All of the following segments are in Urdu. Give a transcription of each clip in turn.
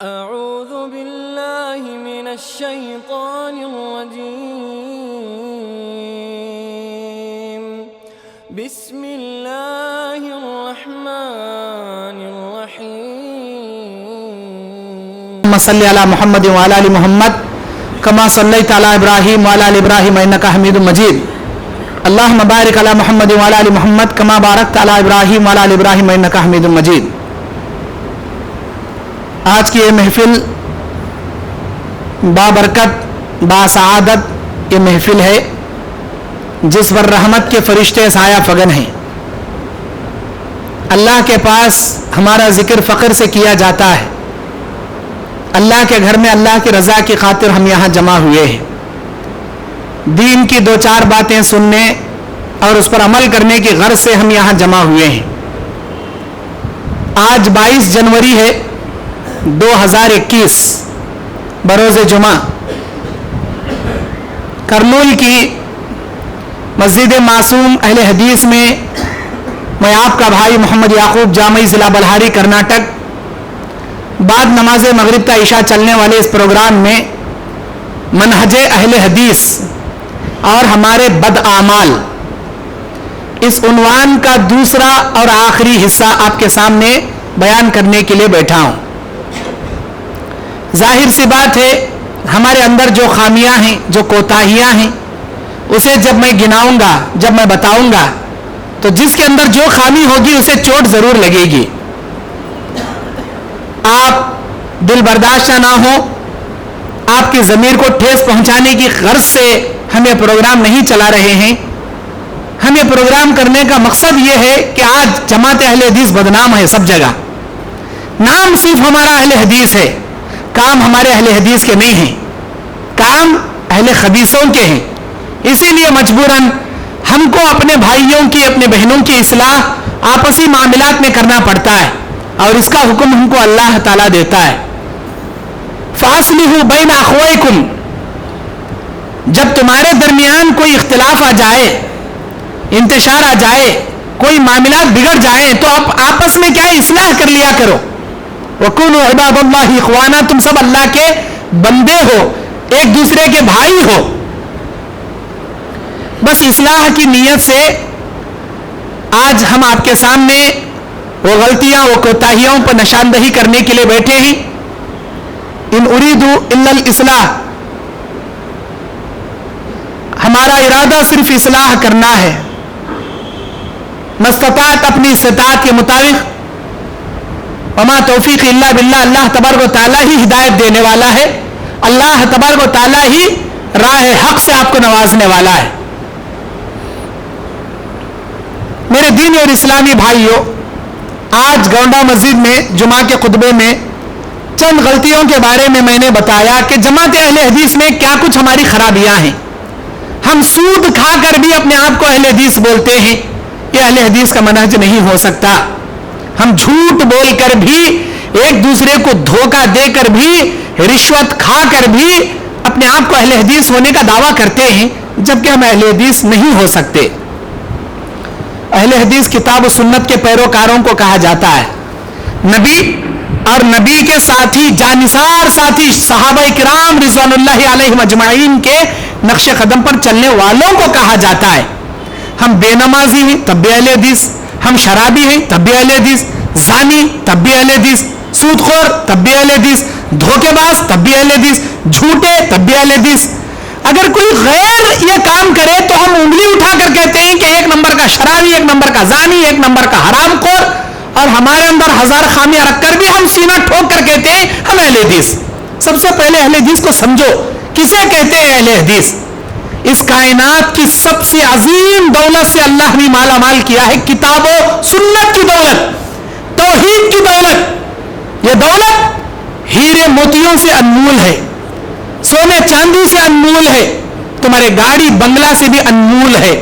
اعوذ باللہ من الشیطان الرجیم بسم اللہ الرحمن الرحیم صلی علی محمد وعلی آل محمد کما صلیت علی ابراہیم وعلی آل ابراہیم انک حمید مجید اللہم بارک علی محمد وعلی آل محمد کما بارکت علی ابراہیم وعلی آل ابراہیم انک حمید مجید۔ آج کی یہ محفل بابرکت باسعادت یہ محفل ہے جس پر رحمت کے فرشتے سایہ فگن ہیں۔ اللہ کے پاس ہمارا ذکر فخر سے کیا جاتا ہے۔ اللہ کے گھر میں اللہ کی رضا کی خاطر ہم یہاں جمع ہوئے ہیں۔ دین کی دو چار باتیں سننے اور اس پر عمل کرنے کی غرض سے ہم یہاں جمع ہوئے ہیں۔ آج 22 جنوری ہے 2021 بروز جمعہ۔ کرنول کی مسجد معصوم اہل حدیث میں میں آپ کا بھائی محمد یعقوب جامعی ضلع بلہاری کرناٹک بعد نماز مغرب کا عشاء چلنے والے اس پروگرام میں منہج اہل حدیث اور ہمارے بد اعمال اس عنوان کا دوسرا اور آخری حصہ آپ کے سامنے بیان کرنے کے لیے بیٹھا ہوں۔ ظاہر سی بات ہے ہمارے اندر جو خامیاں ہیں جو کوتاہیاں ہیں اسے جب میں گناؤں گا جب میں بتاؤں گا تو جس کے اندر جو خامی ہوگی اسے چوٹ ضرور لگے گی۔ آپ دل برداشتہ نہ ہو، آپ کی ضمیر کو ٹھیس پہنچانے کی غرض سے ہم یہ پروگرام نہیں چلا رہے ہیں۔ ہم یہ پروگرام کرنے کا مقصد یہ ہے کہ آج جماعت اہل حدیث بدنام ہے سب جگہ۔ نام صرف ہمارا اہل حدیث ہے، کام ہمارے اہل حدیث کے نہیں ہیں، کام اہل خبیثوں کے ہیں۔ اسی لیے مجبوراً ہم کو اپنے بھائیوں کی اپنے بہنوں کی اصلاح آپسی معاملات میں کرنا پڑتا ہے، اور اس کا حکم ہم کو اللہ تعالیٰ دیتا ہے۔ فَأَصْلِحُوا بَيْنَ أَخْوَيْكُمْ، جب تمہارے درمیان کوئی اختلاف آ جائے، انتشار آ جائے، کوئی معاملات بگڑ جائیں تو آپ آپس میں کیا اصلاح کر لیا کرو۔ وَكُونُوا عِبَادَ اللَّهِ إِخْوَانًا، تم سب اللہ کے بندے ہو، ایک دوسرے کے بھائی ہو۔ بس اصلاح کی نیت سے آج ہم آپ کے سامنے وہ غلطیاں وہ کوتاہیوں پر نشاندہی کرنے کے لیے بیٹھے ہیں۔ ان اريد الا الاصلاح، ہمارا ارادہ صرف اصلاح کرنا ہے۔ مستطاعت، اپنی استطاعت کے مطابق۔ وما توفیق الا باللہ، اللہ تبارک و تعالیٰ ہی ہدایت دینے والا ہے، اللہ تبارک و تعالیٰ ہی راہ حق سے آپ کو نوازنے والا ہے۔ میرے دینی اور اسلامی بھائیوں، آج گونڈا مسجد میں جمعہ کے خطبے میں چند غلطیوں کے بارے میں میں نے بتایا کہ جماعت اہل حدیث میں کیا کچھ ہماری خرابیاں ہیں۔ ہم سود کھا کر بھی اپنے آپ کو اہل حدیث بولتے ہیں، یہ اہل حدیث کا منہج نہیں ہو سکتا۔ ہم جھوٹ بول کر بھی، ایک دوسرے کو دھوکہ دے کر بھی، رشوت کھا کر بھی اپنے آپ کو اہل حدیث ہونے کا دعویٰ کرتے ہیں، جبکہ ہم اہل حدیث نہیں ہو سکتے۔ اہل حدیث کتاب و سنت کے پیروکاروں کو کہا جاتا ہے۔ نبی اور نبی کے ساتھی، جانثار ساتھی صحابہ کرام رضوان اللہ علیہم اجمعین کے نقش قدم پر چلنے والوں کو کہا جاتا ہے۔ ہم بے نمازی ہیں تب بھی اہل حدیث، ہم شرابی ہیں تب بھی اہل حدیث، زانی تب بھی اہل حدیث، سود خور تب بھی اہل حدیث، دھوکے باز تب بھی اہل حدیث، جھوٹے تب بھی اہل حدیث۔ اگر کوئی غیر یہ کام کرے تو ہم انگلی اٹھا کر کہتے ہیں کہ ایک نمبر کا شرابی، ایک نمبر کا زانی، ایک نمبر کا حرام خور، اور ہمارے اندر ہزار خامیاں رکھ کر بھی ہم سینہ ٹھوک کر کہتے ہیں ہم اہل حدیث۔ سب سے پہلے اہل حدیث کو سمجھو، کسے کہتے ہیں اہل حدیث؟ اس کائنات کی سب سے عظیم دولت سے اللہ نے مالا مال کیا ہے، کتاب و سنت کی دولت، توحید کی دولت۔ یہ دولت ہیرے موتیوں سے انمول ہے، سونے چاندی سے انمول ہے، تمہارے گاڑی بنگلہ سے بھی انمول ہے۔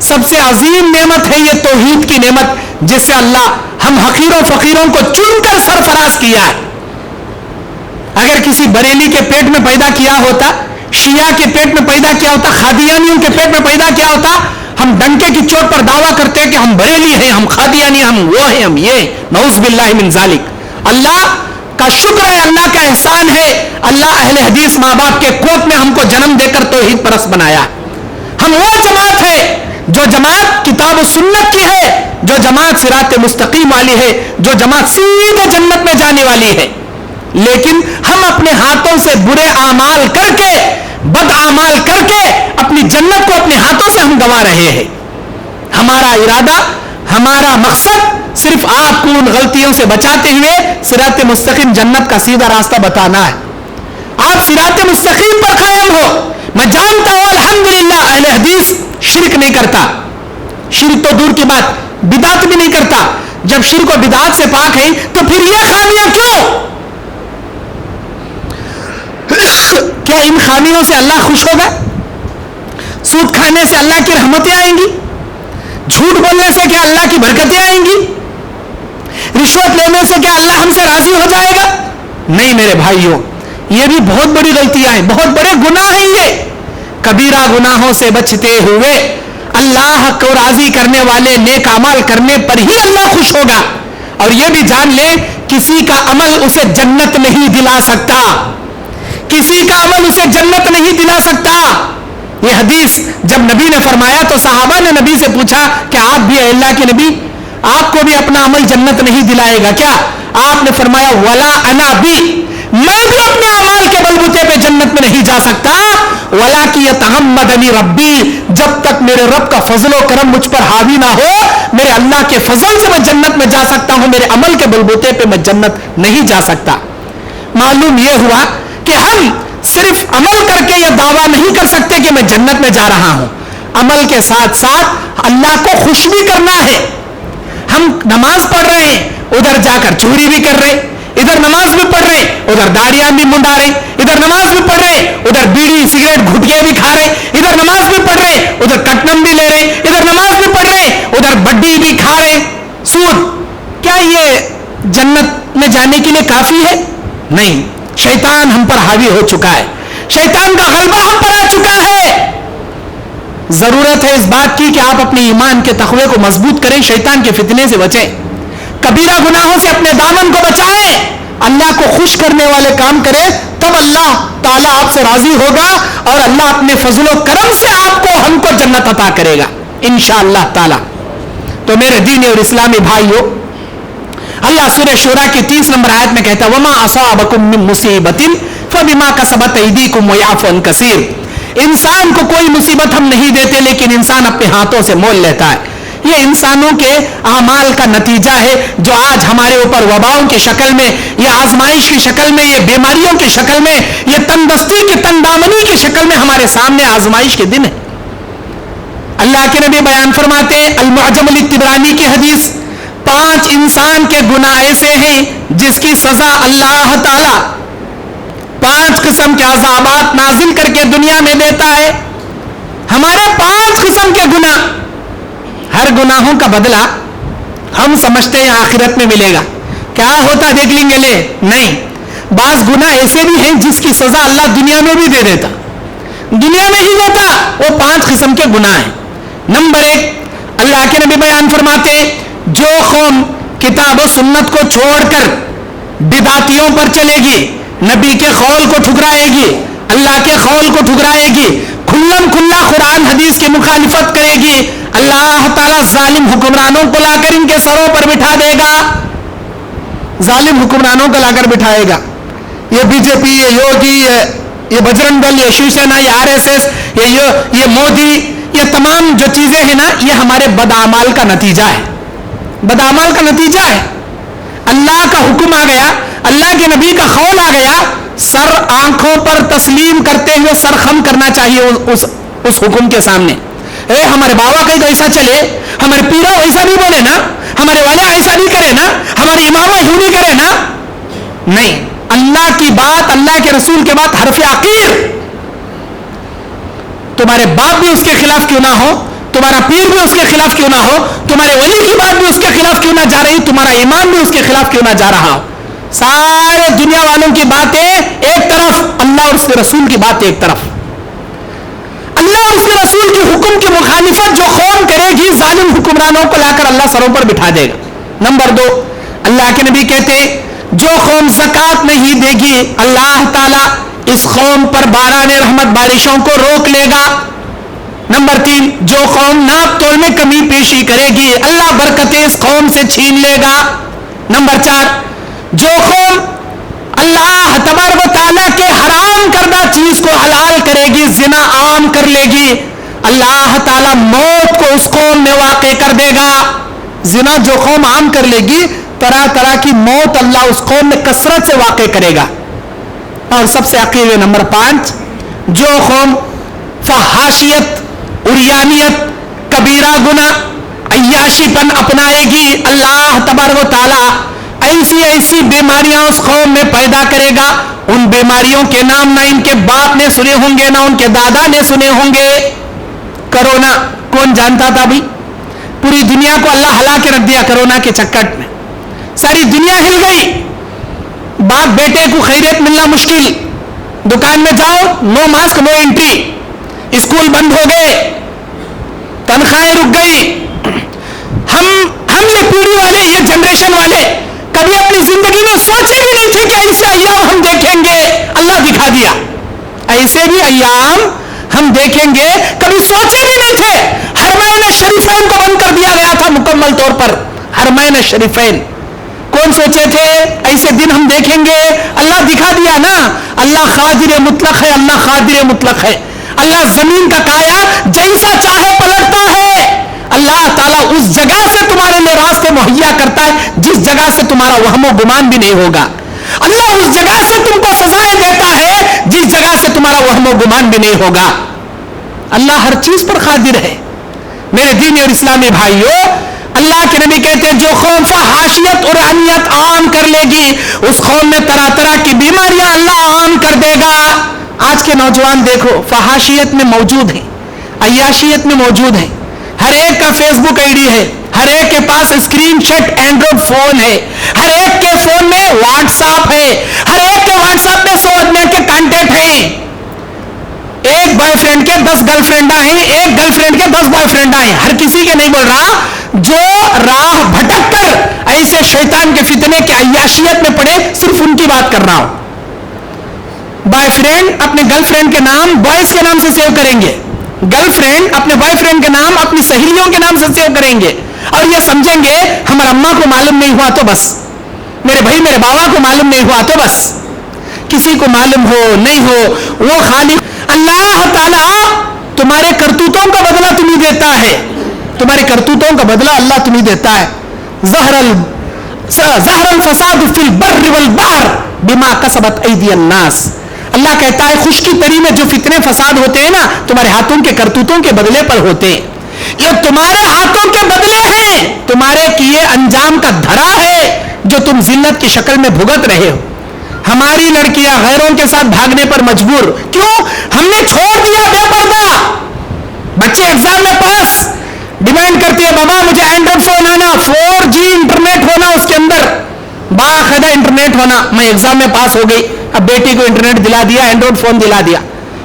سب سے عظیم نعمت ہے یہ توحید کی نعمت، جس سے اللہ ہم حقیروں فقیروں کو چن کر سرفراز کیا ہے۔ اگر کسی بریلی کے پیٹ میں پیدا کیا ہوتا، شیعہ کے پیٹ میں پیدا کیا ہوتا، قادیانیوں کے پیٹ میں پیدا کیا ہوتا، ہم ڈنکے کی چوٹ پر دعویٰ کرتے ہیں کہ ہم بریلی ہیں، ہم قادیانی، ہم وہ ہیں، ہم یہ، نعوذ باللہ من ذالک۔ اللہ کا شکر ہے, اللہ کا احسان ہے, اللہ اہل حدیث ماں باپ کے کوکھ میں ہم کو جنم دے کر توحید پرست بنایا. ہم وہ جماعت ہے جو جماعت کتاب و سنت کی ہے, جو جماعت صراط مستقیم والی ہے, جو جماعت سیدھے جنت میں جانے والی ہے. لیکن ہم اپنے ہاتھوں سے برے اعمال کر کے, بد اعمال کر کے اپنی جنت کو اپنے ہاتھوں سے ہم گنوا رہے ہیں. ہمارا ارادہ, ہمارا مقصد صرف آپ کو ان غلطیوں سے بچاتے ہوئے صراط مستقیم جنت کا سیدھا راستہ بتانا ہے. آپ صراط مستقیم پر قائم ہو. میں جانتا ہوں الحمدللہ اہل حدیث شرک نہیں کرتا, شرک تو دور کی بات, بدعت بھی نہیں کرتا. جب شرک و بدعت سے پاک ہے تو پھر یہ خامیاں کیوں؟ کیا ان خامیوں سے اللہ خوش ہوگا؟ سود کھانے سے اللہ کی رحمتیں آئیں گی؟ جھوٹ بولنے سے کیا اللہ کی برکتیں آئیں گی؟ رشوت لینے سے کیا اللہ ہم سے راضی ہو جائے گا؟ نہیں میرے بھائیوں, یہ بھی بہت بڑی غلطیاں ہیں, بہت بڑے گناہ ہیں. یہ کبیرہ گناہوں سے بچتے ہوئے اللہ کو راضی کرنے والے نیک اعمال کرنے پر ہی اللہ خوش ہوگا. اور یہ بھی جان لیں, کسی کا عمل اسے جنت نہیں دلا سکتا, کسی کا عمل اسے جنت نہیں دلا سکتا. یہ حدیث جب نبی نے فرمایا تو صحابہ نے نبی سے پوچھا کہ آپ بھی اللہ کے نبی, آپ کو بھی اپنا عمل جنت نہیں دلائے گا کیا؟ آپ نے فرمایا ولا انا بھی, میں بھی اپنے اعمال کے بلبوتے پہ جنت میں نہیں جا سکتا. ولکن یتغمدنی ربی, جب تک میرے رب کا فضل و کرم مجھ پر حاوی نہ ہو, میرے اللہ کے فضل سے میں جنت میں جا سکتا ہوں, میرے عمل کے بلبوتے پہ میں جنت نہیں جا سکتا. معلوم یہ ہوا کہ ہم صرف عمل کر کے یہ دعویٰ نہیں کر سکتے کہ میں جنت میں جا رہا ہوں. عمل کے ساتھ ساتھ اللہ کو خوش بھی کرنا ہے. ہم نماز پڑھ رہے ہیں, ادھر جا کر چوری بھی کر رہے, ادھر نماز بھی پڑھ رہے, ادھر داڑیاں بھی منڈا رہے, ادھر نماز بھی پڑھ رہے, ادھر بیڑی سگریٹ گھٹکے بھی کھا رہے, ادھر نماز بھی پڑھ رہے, ادھر کٹنم بھی لے رہے, ادھر نماز بھی پڑھ رہے, ادھر بڈی بھی کھا رہے, سود. کیا یہ جنت میں جانے کے لیے کافی ہے؟ نہیں. شیطان ہم پر حاوی ہو چکا ہے, شیطان کا غلبہ ہم پر آ چکا ہے. ضرورت ہے اس بات کی کہ آپ اپنے ایمان کے تقوی کو مضبوط کریں, شیطان کے فتنے سے بچیں, کبیرہ گناہوں سے اپنے دامن کو بچائیں, اللہ کو خوش کرنے والے کام کریں, تب اللہ تعالیٰ آپ سے راضی ہوگا اور اللہ اپنے فضل و کرم سے آپ کو, ہم کو جنت عطا کرے گا انشاءاللہ تعالیٰ. تو میرے دینی اور اسلامی بھائیوں, اللہ سورہ شورا کی 30 نمبر آیت میں کہتا ہے وما اصابکم من مصیبت فبما کسبت ایدیکم ویعفو عن کثیر. انسان کو کوئی مصیبت ہم نہیں دیتے, لیکن انسان اپنے ہاتھوں سے مول لیتا ہے. یہ انسانوں کے اعمال کا نتیجہ ہے جو آج ہمارے اوپر وباؤں کی شکل میں, یہ آزمائش کی شکل میں, یہ بیماریوں کی شکل میں, یہ تندرستی کی تندامنی کی شکل میں ہمارے سامنے آزمائش کے دن ہے. اللہ کے نبی بیان فرماتے ہیں المعجم الطبرانی کی حدیث, 5 انسان کے گناہ ایسے ہیں جس کی سزا اللہ تعالی 5 قسم کے عذابات نازل کر کے دنیا میں دیتا ہے. ہمارے 5 قسم کے گناہ, ہر گناہوں کا بدلہ ہم سمجھتے ہیں آخرت میں ملے گا, کیا ہوتا دیکھ لیں گے, لے نہیں. بعض گناہ ایسے بھی ہیں جس کی سزا اللہ دنیا میں بھی دے دیتا, دنیا میں ہی دیتا. وہ 5 قسم کے گناہ ہیں. نمبر 1, اللہ کے نبی بیان فرماتے جو قوم کتاب و سنت کو چھوڑ کر بدعتیوں پر چلے گی, نبی کے قول کو ٹھکرائے گی, اللہ کے قول کو ٹھکرائے گی, کھلم کھلا قرآن حدیث کی مخالفت کرے گی, اللہ تعالیٰ ظالم حکمرانوں کو لا کر ان کے سروں پر بٹھا دے گا, ظالم حکمرانوں کو لا کر بٹھائے گا. یہ بی جے پی, یہ یوگی, یہ بجرنگ دل, یہ شیو سینا, یہ آر ایس ایس, یہ مودی, یہ تمام جو چیزیں ہیں نا, یہ ہمارے بدعمال کا نتیجہ ہے, بدعمال کا نتیجہ ہے. اللہ کا حکم آ گیا, اللہ کے نبی کا قول آ گیا, سر آنکھوں پر تسلیم کرتے ہوئے سر خم کرنا چاہیے اس حکم کے سامنے. اے ہمارے بابا کہیں تو ایسا چلے, ہمارے پیرا ایسا نہیں بولے نا, ہمارے والے ایسا نہیں کرے نا, ہمارے امام یوں نہیں کرے نا. نہیں, اللہ کی بات, اللہ کے رسول کے بات حرف عقیر. تمہارے باپ بھی اس کے خلاف کیوں نہ ہو, تمہارا پیر بھی اس کے خلاف کیوں نہ ہو, تمہارے ولی کی بات بھی اس کے خلاف کیوں نہ جا رہی, تمہارا امام بھی اس کے خلاف کیوں نہ جا رہا ہو, سارے دنیا والوں کی باتیں ایک طرف, اللہ اور اس کے رسول کی بات ایک طرف. اللہ اور اس کے رسول کی حکم کی مخالفت جو قوم کرے گی, ظالم حکمرانوں کو لا کر اللہ سروں پر بٹھا دے گا. نمبر 2, اللہ کے نبی کہتے جو قوم زکات نہیں دے گی اللہ تعالیٰ اس قوم پر باران رحمت بارشوں کو روک لے گا. نمبر 3, جو قوم ناپ تول میں کمی پیشی کرے گی اللہ برکتیں اس قوم سے چھین لے گا. نمبر 4, جو قوم اللہ تبارک و تعالیٰ کے حرام کردہ چیز کو حلال کرے گی, زنا عام کر لے گی, اللہ تعالیٰ موت کو اس قوم میں واقع کر دے گا. زنا جو قوم عام کر لے گی طرح طرح کی موت اللہ اس قوم میں کثرت سے واقع کرے گا. اور سب سے عقیب نمبر 5, جو قوم فحاشیت, عریانیت, کبیرہ گناہ, عیاشی پن اپنائے گی اللہ تبارک و تعالیٰ ایسی ایسی بیماریاں اس قوم میں پیدا کرے گا. ان بیماریوں کے نام نہ ان کے باپ نے سنے ہوں گے نہ ان کے دادا نے سنے ہوں گے. کرونا کون جانتا تھا بھی؟ پوری دنیا کو اللہ ہلا کے رکھ دیا کرونا کے چکر میں. ساری دنیا ہل گئی. باپ بیٹے کو خیریت ملنا مشکل. دکان میں جاؤ نو ماسک نو انٹری. اسکول بند ہو گئے, تنخواہیں رک گئی. ہم یہ پیڑھی والے, یہ جنریشن والے کبھی اپنی زندگی میں سوچے بھی نہیں تھے کہ ایسے ایام ہم دیکھیں گے. اللہ دکھا دیا. ایسے بھی ایام ہم دیکھیں گے کبھی سوچے بھی نہیں تھے. حرمین شریفین کو بند کر دیا گیا تھا مکمل طور پر. حرمین شریفین کون سوچے تھے ایسے دن ہم دیکھیں گے؟ اللہ دکھا دیا نا. اللہ قادر مطلق ہے, اللہ قادر مطلق ہے. اللہ زمین کا کایا جیسا چاہے پلٹتا ہے. اللہ تعالیٰ اس جگہ سے تمہارے لیے راستے مہیا کرتا ہے جس جگہ سے تمہارا وہم و گمان بھی نہیں ہوگا. اللہ اس جگہ سے تم کو سزائیں دیتا ہے جس جگہ سے تمہارا وہم و گمان بھی نہیں ہوگا. اللہ ہر چیز پر قادر ہے. میرے دینی اور اسلامی بھائیوں, اللہ کے نبی کہتے ہیں جو قوم فحاشیت اور انیت عام کر لے گی اس قوم میں طرح طرح کی بیماریاں اللہ عام کر دے گا. آج کے نوجوان دیکھو فحاشیت میں موجود ہیں, عیاشیت میں موجود ہیں. ہر ایک کا فیس بک آئی ڈی ہے, ہر ایک کے پاس اسکرین شاٹ اینڈرائڈ فون ہے, ہر ایک کے فون میں واٹس ایپ ہے, ہر ایک کے واٹس ایپ میں 100 آدمی کے کانٹیکٹ ہیں. ایک بوائے فرینڈ کے 10 گرل فرینڈ ہیں, ایک گرل فرینڈ کے 10 بوائے فرینڈ ہیں. ہر کسی کے نہیں بول رہا, جو راہ بھٹک کر ایسے شیطان کے فتنے کے عیاشیت میں پڑے صرف ان کی بات کر رہا ہوں. بوائے فرینڈ اپنے گرل فرینڈ کے نام بوائز کے نام سے سیو کریں گے, گرل فرینڈ اپنے بوائے فرینڈ کے نام اپنی سہیلیوں کے نام سے سیو کریں گے, اور یہ سمجھیں گے ہمارے اماں کو معلوم نہیں ہوا تو بس, میرے بھائی میرے بابا کو معلوم نہیں ہوا تو بس. کسی کو معلوم ہو نہیں ہو وہ خالق اللہ تعالیٰ تمہارے کرتوتوں کا بدلہ تمہیں دیتا ہے. تمہارے کرتوتوں کا بدلہ اللہ تمہیں دیتا ہے. ظہر الفساد فی البر والبحر بما کسبت ایدی الناس. اللہ کہتا ہے خشکی تری میں جو فتنے فساد ہوتے ہیں نا تمہارے ہاتھوں کے کرتوتوں کے بدلے پر ہوتے ہیں. یہ تمہارے ہاتھوں کے بدلے ہیں, تمہارے کیے انجام کا دھڑا ہے جو تم ذلت کی شکل میں بھگت رہے ہو. ہماری لڑکیاں غیروں کے ساتھ بھاگنے پر مجبور کیوں؟ ہم نے چھوڑ دیا بے پردہ. بچے ایگزام میں پاس ڈیمانڈ کرتی ہے بابا مجھے اینڈرائڈ فون آنا, 4G انٹرنیٹ ہونا, اس کے اندر باقاعدہ انٹرنیٹ ہونا. میں ایگزام میں پاس ہو گئی, اب بیٹی کو انٹرنیٹ دلا دیا, اینڈرائڈ فون دلا دیا.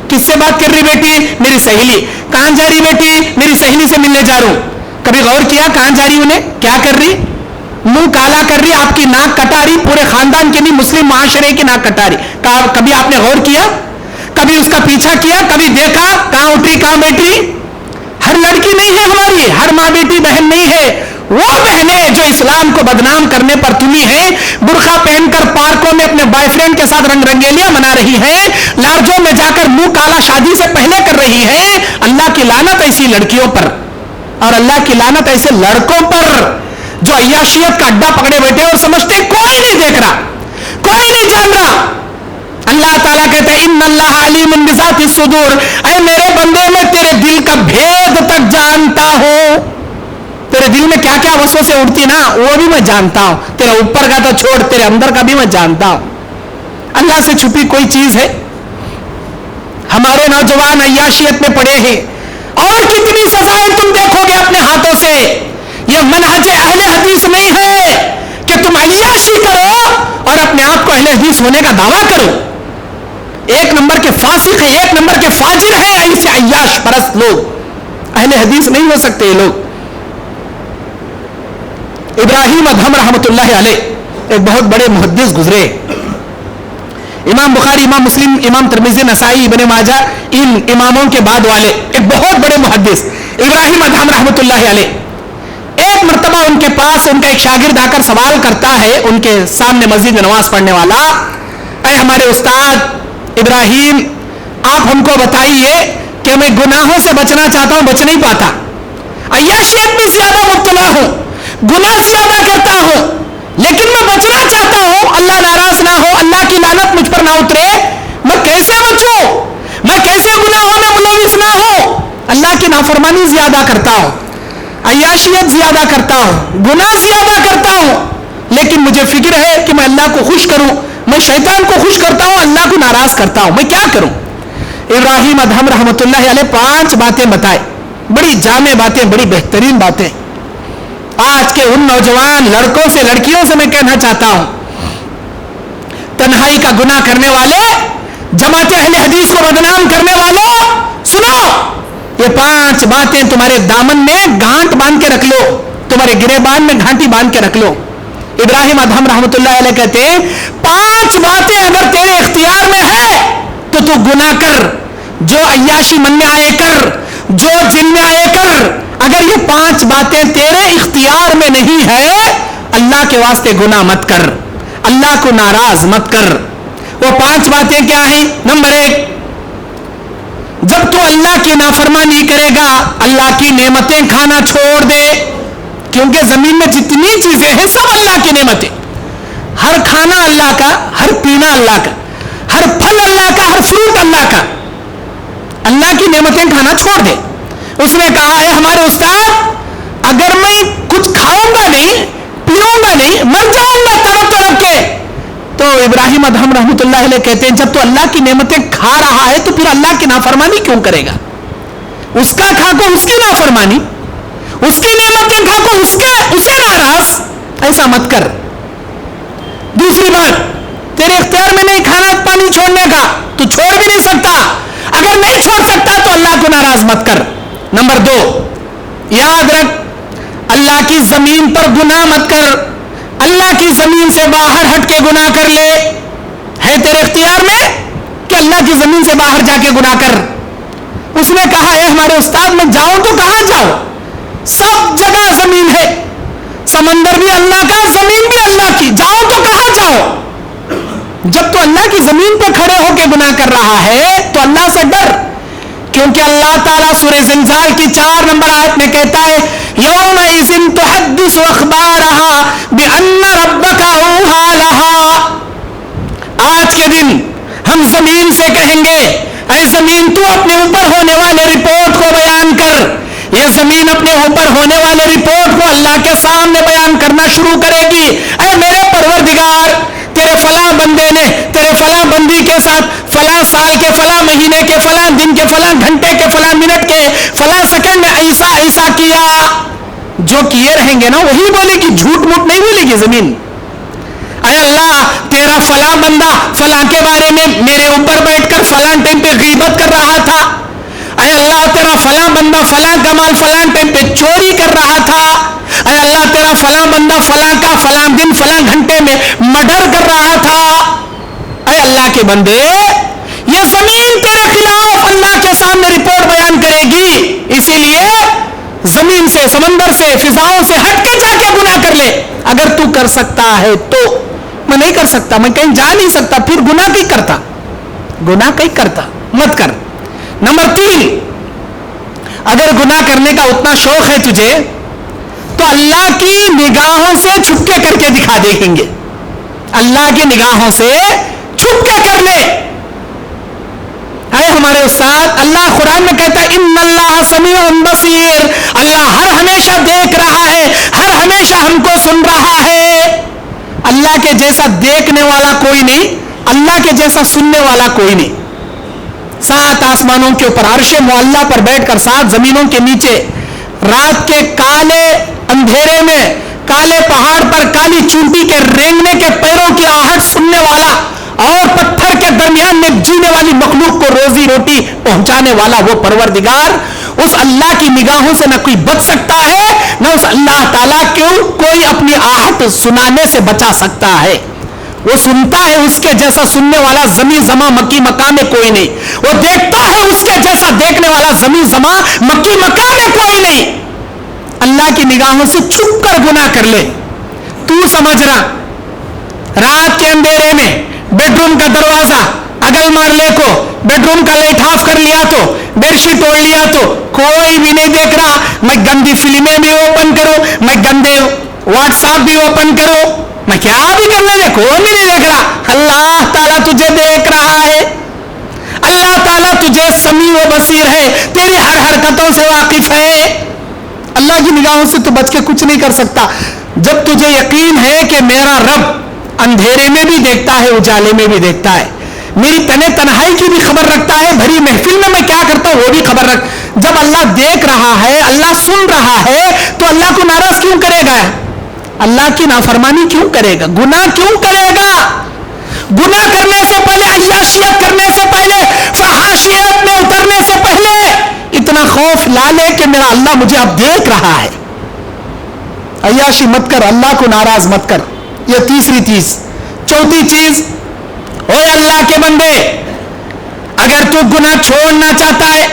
کس سے بات کر رہی بیٹی؟ میری سہیلی. کہاں جا رہی بیٹی؟ میری سہیلی سے ملنے جا رہا ہوں. کبھی غور کیا کہاں جا رہی انہیں کیا کر رہی؟ منہ کالا کر رہی, آپ کی ناک کٹا رہی, پورے خاندان کے نہیں مسلم معاشرے کی ناک کٹا رہی. کبھی آپ نے غور کیا؟ کبھی اس کا پیچھا کیا؟ کبھی دیکھا کہاں اٹھی کہاں بیٹھی؟ ہر لڑکی نہیں ہے ہماری, ہر ماں بیٹی بہن نہیں ہے. وہ بہنیں جو اسلام کو بدنام کرنے پر تلی ہیں, برقع پہن کر پارکوں میں اپنے بوائے فرینڈ کے ساتھ رنگ رنگیلیاں منا رہی ہیں, لارجوں میں جا کر منہ کالا شادی سے پہلے کر رہی ہیں. اللہ کی لعنت ایسی لڑکیوں پر, اور اللہ کی لعنت ایسے لڑکوں پر جو عیاشیت کا اڈا پکڑے بیٹھے اور سمجھتے کوئی نہیں دیکھ رہا, کوئی نہیں جان رہا. اللہ تعالیٰ کہتے ہیں ان اللہ علیم بذات الصدور, اے میرے بندے میں تیرے دل کا بھید تک جانتا ہوں. تیرے دل میں کیا کیا وسوسے اٹھتی نا وہ بھی میں جانتا ہوں. تیرا اوپر کا تو چھوڑ, تیرے اندر کا بھی میں جانتا ہوں. اللہ سے چھپی کوئی چیز ہے؟ ہمارے نوجوان عیاشیت میں پڑے ہیں, اور کتنی سزائیں تم دیکھو گے اپنے ہاتھوں سے. یہ منہج اہل حدیث نہیں ہے کہ تم عیاشی کرو اور اپنے آپ کو اہل حدیث ہونے کا دعویٰ کرو. ایک نمبر کے فاسق ہیں, ایک نمبر کے فاجر ہیں ایسے عیاش پرست لوگ. اہل حدیث نہیں ہو سکتے یہ لوگ. ابراہیم ادہم رحمت اللہ علیہ ایک بہت بڑے محدث گزرے, امام بخاری, امام مسلم, امام ترمذی, نسائی, ابن ماجہ, ان اماموں کے بعد والے ایک بہت بڑے محدث ابراہیم ادہم رحمۃ اللہ علیہ. ایک مرتبہ ان کے پاس ان کا ایک شاگرد آ کر سوال کرتا ہے ان کے سامنے مسجد میں نماز پڑھنے والا, اے ہمارے استاد ابراہیم, آپ ہم کو بتائیے کہ میں گناہوں سے بچنا چاہتا ہوں, بچ نہیں پاتا, عیاشیت میں زیادہ مبتلا ہوں, گناہ زیادہ کرتا ہوں, لیکن میں بچنا چاہتا ہوں, اللہ ناراض نہ ہو, اللہ کی لعنت مجھ پر نہ اترے, میں کیسے بچوں, میں کیسے گناہوں میں ملوث نہ ہوں, اللہ کی نافرمانی زیادہ کرتا ہوں, عیاشیت زیادہ کرتا ہوں, گناہ زیادہ کرتا ہوں, لیکن مجھے فکر ہے کہ میں اللہ کو خوش کروں, میں شیطان کو خوش کرتا ہوں, اللہ کو ناراض کرتا ہوں, میں کیا کروں. ابراہیم ادہم رحمۃ اللہ علیہ 5 باتیں بتائے, بڑی جامع باتیں, بڑی بہترین باتیں. آج کے ان نوجوان لڑکوں سے, لڑکیوں سے میں کہنا چاہتا ہوں, تنہائی کا گناہ کرنے والے, جماعت اہل حدیث کو بدنام کرنے والوں, سنو, یہ 5 باتیں تمہارے دامن میں گانٹ باندھ کے رکھ لو, تمہارے گریبان میں گھانٹی باندھ کے رکھ لو. ابراہیم ادہم رحمۃ اللہ علیہ کہتے ہیں 5 باتیں اگر تیرے اختیار میں ہے تو تو گناہ کر, جو عیاشی من میں آئے کر, جو جن میں آئے کر, اگر یہ 5 باتیں تیرے اختیار میں نہیں ہے, اللہ کے واسطے گناہ مت کر, اللہ کو ناراض مت کر. وہ 5 باتیں کیا ہیں؟ نمبر 1, جب تو اللہ کی نافرمانی کرے گا, اللہ کی نعمتیں کھانا چھوڑ دے, کیونکہ زمین میں جتنی چیزیں ہیں سب اللہ کی نعمتیں, ہر کھانا اللہ کا, ہر پینا اللہ کا, ہر پھل اللہ کا, ہر فروٹ اللہ کا, اللہ کی نعمتیں کھانا چھوڑ دے. اس نے کہا ہے ہمارے استاد, اگر میں کچھ کھاؤں گا نہیں, پیوں گا نہیں, مر جاؤں گا تڑپ تڑپ کے. تو ابراہیم ادہم رحمۃ اللہ علیہ کہتے ہیں جب تو اللہ کی نعمتیں کھا رہا ہے تو پھر اللہ کی نافرمانی کیوں کرے گا؟ اس کا کھا کو اس کی نافرمانی, اس کی نعمتیں کھا کو اسے ناراض, ایسا مت کر. دوسری بات, تیرے اختیار میں نہیں کھانا پانی چھوڑنے کا, تو چھوڑ بھی نہیں سکتا, اگر نہیں چھوڑ سکتا تو اللہ کو ناراض مت کر. نمبر 2, یاد رکھ, اللہ کی زمین پر گناہ مت کر, اللہ کی زمین سے باہر ہٹ کے گناہ کر لے. ہے تیرے اختیار میں کہ اللہ کی زمین سے باہر جا کے گناہ کر. اس نے کہا ہے ہمارے استاد, میں جاؤں تو کہاں جاؤں, سب جگہ زمین ہے, سمندر بھی اللہ کا, زمین بھی اللہ کی, جاؤں تو کہاں جاؤں. جب تو اللہ کی زمین پہ کھڑے ہو کے گناہ کر رہا ہے تو اللہ سے ڈر, کیونکہ اللہ تعالیٰ سورہ زلزال کی 4 نمبر آیت میں کہتا ہے یومئذ تحدث اخبارها بان ربک اوحی لها. آج کے دن ہم زمین سے کہیں گے, اے زمین تو اپنے اوپر ہونے والے رپورٹ کو بیان کر. یہ زمین اپنے اوپر ہونے والے رپورٹ کو اللہ کے سامنے بیان کرنا شروع کرے گی. اے میرے پروردگار, تیرے فلاں بندے نے تیرے فلاں بندی کے ساتھ فلاں سال کے فلاں مہینے کے فلاں دن کے فلاں گھنٹے کے فلاں منٹ کے فلاں سیکنڈ میں ایسا کیا. جو کیے رہیں گے نا وہی بولے گی, جھوٹ موٹ نہیں بولے گی زمین. اے اللہ, تیرا فلاں بندہ فلاں کے بارے میں میرے اوپر بیٹھ کر فلاں ٹائم پہ غیبت کر رہا تھا. اے اللہ, تیرا فلاں بندہ فلاں کا مال فلاں ٹائم پہ چوری کر رہا تھا. اے اللہ, تیرا فلاں بندہ فلاں کا فلاں دن فلاں گھنٹے میں مرڈر کر رہا تھا. اے اللہ کے بندے, یہ زمین تیرے خلاف اللہ کے سامنے رپورٹ بیان کرے گی. اسی لیے زمین سے, سمندر سے, فضاؤں سے ہٹ کے جا کے گناہ کر لے. اگر تو کر سکتا ہے تو. میں نہیں کر سکتا, میں کہیں جا نہیں سکتا, پھر گناہ کہیں کرتا, گناہ کہیں کرتا, مت کر. نمبر 3, اگر گناہ کرنے کا اتنا شوق ہے تجھے تو اللہ کی نگاہوں سے چھپ کے کر کے دکھا دیں گے. اللہ کی نگاہوں سے چھپ کے کر لے. اے ہمارے استاد, اللہ قرآن میں کہتا ہے ان اللہ سمیع بصیر, اللہ ہر ہمیشہ دیکھ رہا ہے, ہر ہمیشہ ہم کو سن رہا ہے. اللہ کے جیسا دیکھنے والا کوئی نہیں, اللہ کے جیسا سننے والا کوئی نہیں. 7 آسمانوں کے اوپر عرش معلیٰ پر بیٹھ کر 7 زمینوں کے نیچے رات کے کالے اندھیرے میں کالے پہاڑ پر کالی چونٹی کے رینگنے کے پیروں کی آہٹ سننے والا اور پتھر کے درمیان میں جینے والی مخلوق کو روزی روٹی پہنچانے والا وہ پروردگار, اس اللہ کی نگاہوں سے نہ کوئی بچ سکتا ہے، نہ اس اللہ تعالیٰ کو کوئی اپنی آہت سنانے سے بچا سکتا ہے. وہ سنتا ہے اس کے جیسا سننے والا زمین زماں مکی مکان میں کوئی نہیں. وہ دیکھتا ہے اس کے جیسا دیکھنے والا زمین زماں مکی مکان میں کوئی نہیں. اللہ کی نگاہوں سے چھپ کر گناہ کر لے. تو سمجھ رہا رات کے اندھیرے میں بیڈ روم کا دروازہ اگل مار لے کو بیڈ روم کا لائٹ آف کر لیا تو بیڈ شیٹ اوڑھ لیا تو کوئی بھی نہیں دیکھ رہا. میں گندی فلمیں بھی اوپن کروں, میں گندے واٹس ایپ بھی اوپن کروں, میں کیا بھی کر لے, کوئی بھی نہیں دیکھ رہا. اللہ تعالیٰ تجھے دیکھ رہا ہے. اللہ تعالیٰ تجھے سمیع و بصیر ہے, تیری ہر حرکتوں سے واقف ہے. اللہ کی نگاہوں سے تو بچ کے کچھ نہیں کر سکتا. جب تجھے یقین ہے کہ میرا رب اندھیرے میں بھی دیکھتا ہے, اجالے میں بھی دیکھتا ہے, میری تنہائی کی بھی خبر رکھتا ہے, بھری محفل میں کیا کرتا ہوں وہ بھی خبر رکھ. جب اللہ دیکھ رہا ہے, اللہ سن رہا ہے, تو اللہ کو ناراض کیوں کرے گا؟ اللہ کی نافرمانی کیوں کرے گا؟ گناہ کیوں کرے گا؟ گناہ کرنے سے پہلے, عیاشیت کرنے سے پہلے, فحاشیت میں اترنے سے پہلے اتنا خوف لا لے کہ میرا اللہ مجھے اب دیکھ رہا ہے. عیاشی مت کر, اللہ کو ناراض مت کر. یہ تیسری چیز. چوتھی چیز, اوے اللہ کے بندے, اگر تو گناہ چھوڑنا چاہتا ہے,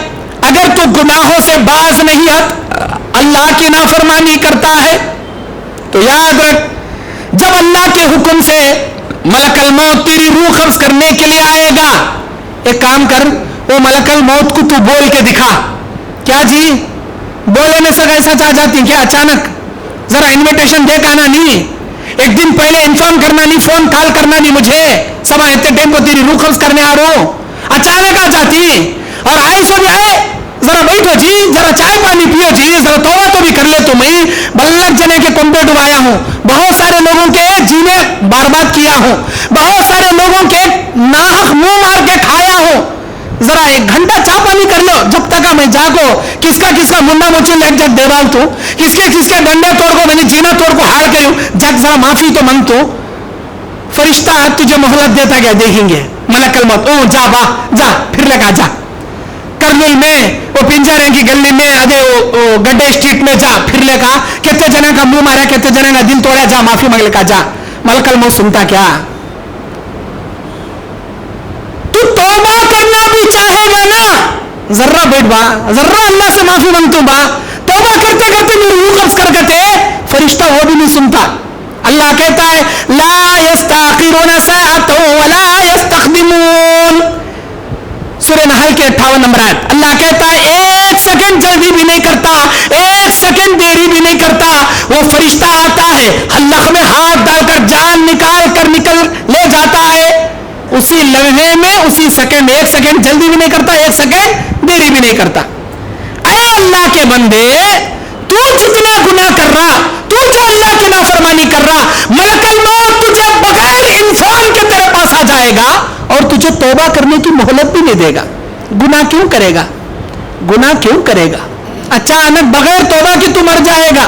اگر تو گناہوں سے باز نہیں اللہ کی نافرمانی کرتا ہے, تو یاد رکھ, جب اللہ کے حکم سے ملک الموت تیری روح قبض کرنے کے لیے آئے گا, ایک کام کر, وہ ملک الموت کو تو بول کے دکھا. کیا جی بولے میں سب ایسا چاہ جاتی کیا؟ اچانک ذرا انویٹیشن دے کے آنا نہیں, ایک دن پہلے انفارم کرنا نہیں, فون کال کرنا نہیں, مجھے سب اتنے ٹائم کو تیری روح قبض کرنے آ رہا ہوں. اچانک آ جاتی اور آئے سو بھی آئے, ذرا بیٹھو جی, ذرا چائے پانی پیو جی, ذرا توبہ تو بھی کر لے. تو میں بلک جنے کے کنبے ڈبایا ہوں, بہت سارے لوگوں کے جینے برباد کیا ہوں, بہت سارے لوگوں کے ناحق منہ مار کے کھایا ہوں. ذرا ایک گھنٹہ چائے پانی کر لو, جب تک میں جاگو کس کا منڈا موچی لگ جگ دیوال تو کس کے ڈنڈے توڑ کو, میں نے جینا توڑ کو ہار کریوں, جگ ذرا معافی تو منگ تو. فرشتہ تجھے مہلت دیتا گیا, دیکھیں گے ملک الموت, او جا با جا, پھر لگا جا کرنل میں, وہ پنجرے کی گلی میں, ادے گڈے اسٹریٹ میں جا, پھر لے کا کتنے جنے کا منہ مارا, کتنے جنے کا دل توڑا, جا معافی مانگ لے کا جا. ملک الموت سنتا کیا؟ تو توبہ کرنا بھی چاہے گا نا, ذرہ بیٹھ با, ذرہ اللہ سے معافی مانگتوں با, توبہ کرتے کرتے میری روح قبض کر کرتے, فرشتہ وہ بھی نہیں سنتا. اللہ کہتا ہے لا یستاخرون ساعۃ ولا یستقدمون, سورہ نحل کے 58 نمبر آیت. اللہ کہتا ہے ایک سیکنڈ جلدی بھی نہیں کرتا, ایک سیکنڈ دیری بھی نہیں کرتا. وہ فرشتہ آتا ہے, حلق میں ہاتھ ڈال کر جان نکال کر نکل لے جاتا ہے, اسی لمحے میں, اسی سیکنڈ, ایک سیکنڈ جلدی بھی نہیں کرتا, ایک سیکنڈ دیری بھی نہیں کرتا. اے اللہ کے بندے, تو جتنے گناہ کر رہا, تو جو اللہ کی نافرمانی کر رہا, ملک الموت تجھے بغیر انسان کے تیرے پاس آ جائے گا اور تجھے توبہ کرنے کی مہلت بھی نہیں دے گا. گناہ کیوں کرے گا؟ گناہ کیوں کرے گا؟ اچانک بغیر توبہ کی تو مر جائے گا,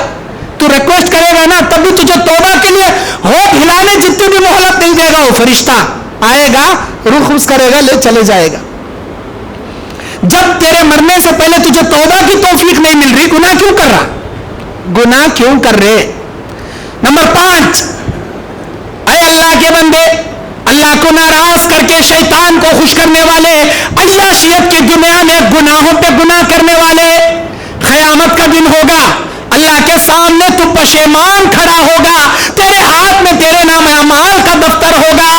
تو ریکویسٹ کرے گا نا, تب بھی تجھے توبہ کے لیے ہوپ ہلانے جتنی بھی مہلت نہیں دے گا. وہ فرشتہ آئے گا, روح قبض کرے گا, لے چلے جائے گا. جب تیرے مرنے سے پہلے تجھے توبہ کی توفیق نہیں مل رہی, گناہ کیوں کر رہا؟ گناہ کیوں کر رہے؟ نمبر 5, اے اللہ کے بندے, اللہ کو ناراض کر کے شیطان کو خوش کرنے والے, عیاشیت کی دنیا میں گناہوں پہ گناہ کرنے والے, قیامت کا دن ہوگا, اللہ کے سامنے تو پشیمان کھڑا ہوگا, تیرے ہاتھ میں تیرے نام اعمال کا دفتر ہوگا.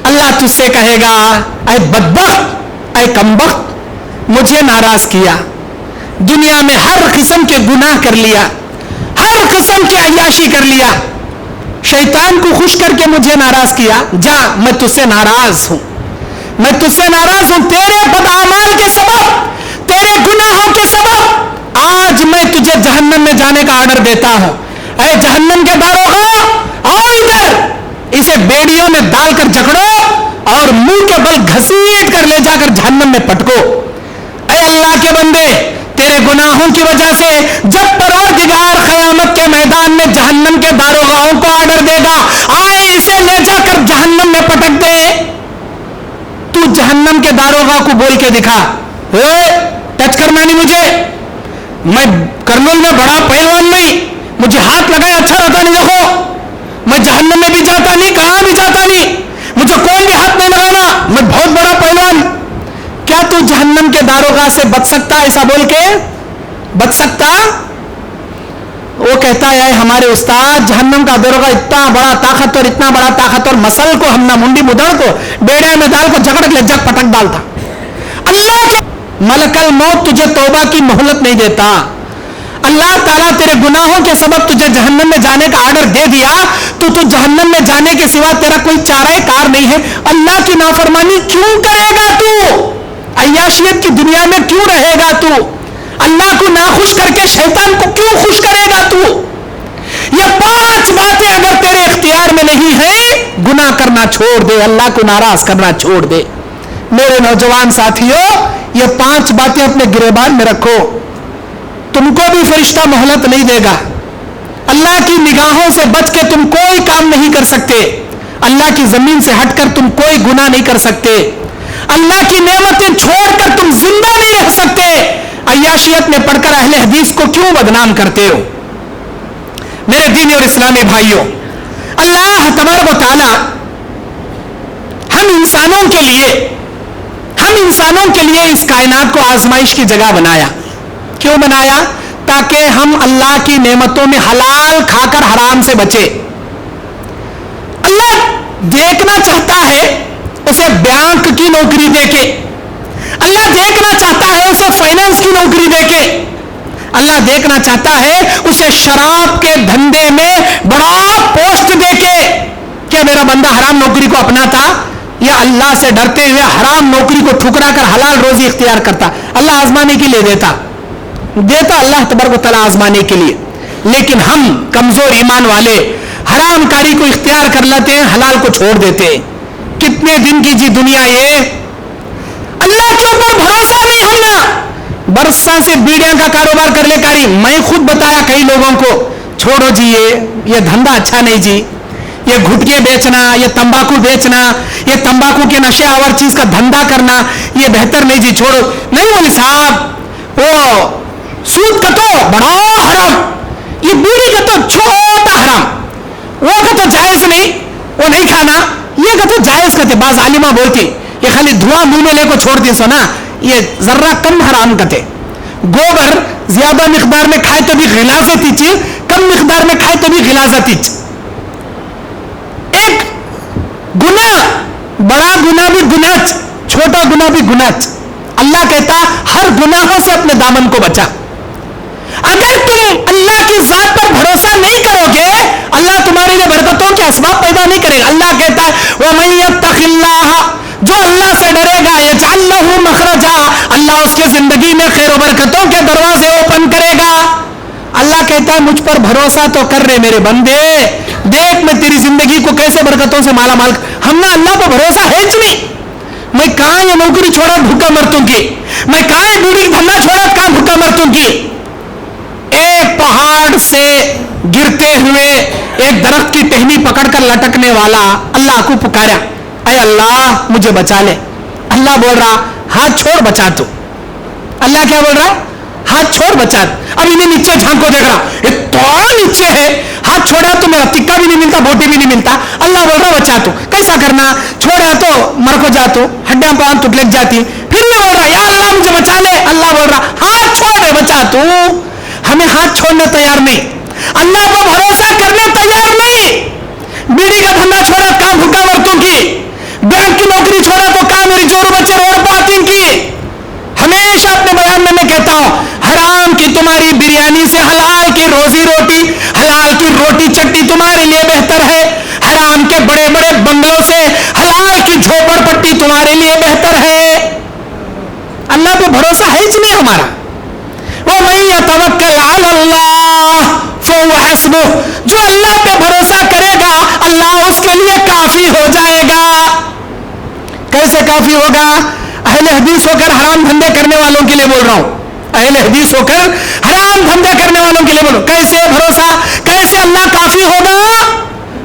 اللہ تجھ سے کہے گا اے بدبخت, اے کمبخت, مجھے ناراض کیا, دنیا میں ہر قسم کے گناہ کر لیا, ہر قسم کی عیاشی کر لیا, شیطان کو خوش کر کے مجھے ناراض کیا. جا, میں تجھ سے ناراض ہوں, میں تجھ سے ناراض ہوں, تیرے بدعمال کے سبب, تیرے گناہوں کے سبب آج میں تجھے جہنم میں جانے کا آرڈر دیتا ہوں. اے جہنم کے داروغہ, آؤ ادھر, اسے بیڑیوں میں ڈال کر جکڑو اور منہ کے بل گھسیٹ کر لے جا کر جہنم میں پٹکو. اے اللہ کے بندے, تیرے گناہوں کی وجہ سے جب پروردگار قیامت کے میدان میں جہنم کے داروغاؤں کو آرڈر دے گا, آئے اسے لے جا کر جہنم میں پٹک دے, تو جہنم کے داروغا کو بول کے دکھا, ٹچ کرنا نہیں مجھے, میں کرنول میں بڑا پہلوان نہیں, مجھے ہاتھ لگایا اچھا رہتا نہیں, دیکھو میں جہنم میں بھی جاتا نہیں, کہاں بھی جاتا نہیں, مجھے کوئی بھی ہاتھ نہیں لگانا, میں بہت بڑا پہلوان. کیا تو جہنم کے داروغہ سے بچ سکتا, ایسا بول کے بچ سکتا؟ وہ کہتا ہے ہمارے استاد جہنم کا داروغہ اتنا بڑا طاقتور, اتنا بڑا طاقتور, مسل کو ہم نہ منڈی مدڑ کو بیڑے میں ڈال کو جگڑ کے جگ پٹک ڈالتا. اللہ کے ملک الموت تجھے توبہ کی مہلت نہیں دیتا. اللہ تعالیٰ تیرے گناہوں کے سبب تجھے جہنم میں جانے کا آرڈر دے دیا, تو جہنم میں جانے کے سوا تیرا کوئی چارہ کار نہیں ہے. اللہ کی نافرمانی کیوں کرے گا تو؟ عیاشیت کی دنیا میں کیوں رہے گا تو؟ اللہ کو ناخوش کر کے شیطان کو کیوں خوش کرے گا تو؟ یہ 5 باتیں اگر تیرے اختیار میں نہیں ہیں, گناہ کرنا چھوڑ دے, اللہ کو ناراض کرنا چھوڑ دے. میرے نوجوان ساتھیوں, یہ 5 باتیں اپنے گریبان میں رکھو, تم کو بھی فرشتہ مہلت نہیں دے گا. اللہ کی نگاہوں سے بچ کے تم کوئی کام نہیں کر سکتے, اللہ کی زمین سے ہٹ کر تم کوئی گناہ نہیں کر سکتے, اللہ کی نعمتیں چھوڑ کر تم زندہ نہیں رہ سکتے. عیاشیت میں پڑھ کر اہل حدیث کو کیوں بدنام کرتے ہو؟ میرے دینی اور اسلامی بھائیوں, اللہ تبارک و تعالی ہم انسانوں کے لیے اس کائنات کو آزمائش کی جگہ بنایا. کیوں بنایا؟ تاکہ ہم اللہ کی نعمتوں میں حلال کھا کر حرام سے بچے. اللہ دیکھنا چاہتا ہے اسے بینک کی نوکری دے کے, اللہ دیکھنا چاہتا ہے اسے فائنانس کی نوکری دے کے, اللہ دیکھنا چاہتا ہے اسے شراب کے دھندے میں بڑا پوسٹ دے کے. کیا میرا بندہ حرام نوکری کو اپناتا یا اللہ سے ڈرتے ہوئے حرام نوکری کو ٹھکرا کر حلال روزی اختیار کرتا؟ اللہ آزمانے کے لیے دیتا اللہ تبارک و تعالیٰ آزمانے کے لیے. لیکن ہم کمزور ایمان والے حرام کاری کو اختیار کر لیتے ہیں, حلال کو چھوڑ دیتے ہیں. کتنے دن کی جی دنیا یہ, اللہ کے اوپر بھروسہ نہیں ہونا. برسوں سے بیڑیاں کا کاروبار کر لے کاری. میں خود بتایا کئی لوگوں کو, چھوڑو جی یہ دھندا اچھا نہیں جی, یہ گھٹکے بیچنا, یہ تمباکو بیچنا, یہ تمباکو کے نشے آور چیز کا دھندا کرنا, یہ بہتر نہیں جی, چھوڑو. نہیں مولوی صاحب, وہ سود کا تو بڑا حرام, یہ بیڑی کا تو چھوٹا حرام, وہ کا تو جائز نہیں, وہ نہیں کھانا, یہ کا تو جائز کہتے. بعض عالمہ بولتی یہ خالی دھواں منہ میں لے کو چھوڑ دی سو نا, یہ ذرہ کم حرام کہتے. گوبر زیادہ مقدار میں کھائے تو بھی غلاظت ہی چیز, کم مقدار میں کھائے تو بھی غلاظت ہی. ایک گناہ, بڑا گناہ بھی گناہ, چھوٹا گناہ بھی گناہ. اللہ کہتا ہر گناہوں سے اپنے دامن کو بچا. اگر تم اللہ کی ذات پر بھروسہ نہیں کرو گے, اللہ تمہارے لیے برکتوں کے اسباب پیدا نہیں کرے گا. اللہ کہتا ہے وَمَن يَتَّقِ اللَّهَ, جو اللہ سے ڈرے گا يَجْعَلْ لَهُ مَخْرَجًا, اللہ اس کے زندگی میں خیر و برکتوں کے دروازے اوپن کرے گا. اللہ کہتا ہے مجھ پر بھروسہ تو کر رہے میرے بندے, دیکھ میں تیری زندگی کو کیسے برکتوں سے مالا مال. ہم نے اللہ پر بھروسہ ہے نہیں. میں کہاں یہ نوکری چھوڑا بھوکا مرتوں کی, میں کہاں یہ بیڑی دھندا چھوڑا کہاں بھوکا مرتوں کی. ایک پہاڑ سے گرتے ہوئے ایک درخت کی ٹہنی پکڑ کر لٹکنے والا اللہ کو پکارا, اے اللہ مجھے بچا لے. اللہ بول رہا ہاتھ چھوڑ بچا تو. اللہ کیا بول رہا؟ ہاتھ چھوڑ بچا. اب انہیں نیچے جھانک کو دیکھ رہا, اتنا نیچے ہے, ہاتھ چھوڑا تو میرا ٹکا بھی نہیں ملتا, بوٹی بھی نہیں ملتا. اللہ بول رہا بچا تو. کیسا کرنا؟ چھوڑا تو مر کو جا تو, ہڈیاں پاؤں ٹوٹ لگ جاتی. پھر میں بول رہا یا اللہ مجھے بچا لے. اللہ بول رہا ہاتھ چھوڑ بچا تو. ہمیں ہاتھ چھوڑنے تیار نہیں, اللہ کو بھروسہ کرنے تیار نہیں. بیڑی کا دھندا چھوڑا کہاں بھوکا مرتوں کی, بینک کی نوکری چھوڑا تو کہاں میری جورو بچے روڈ پر آتی کی. ہمیشہ اپنے بیان میں کہتا ہوں حرام کی تمہاری بریانی سے حلال کی روزی روٹی, حلال کی روٹی چٹی تمہارے لیے بہتر ہے. حرام کے بڑے بڑے بنگلوں سے حلال کی جھوپڑ پٹی تمہارے لیے بہتر ہے. اللہ پہ بھروسہ ہے ہی نہیں ہمارا. وَمَن يَتَوَكَّلْ عَلَى اللَّهِ فَهُوَ حَسْبُهُ, جو اللہ پہ بھروسہ کرے گا اللہ اس کے لیے کافی ہو جائے گا. کیسے کافی ہوگا؟ اہل حدیث ہو کر حرام دھندے کرنے والوں کے لیے بول رہا ہوں, اہل حدیث ہو کر حرام دھندے کرنے والوں کے لیے بولو. کیسے بھروسہ, کیسے اللہ کافی ہوگا؟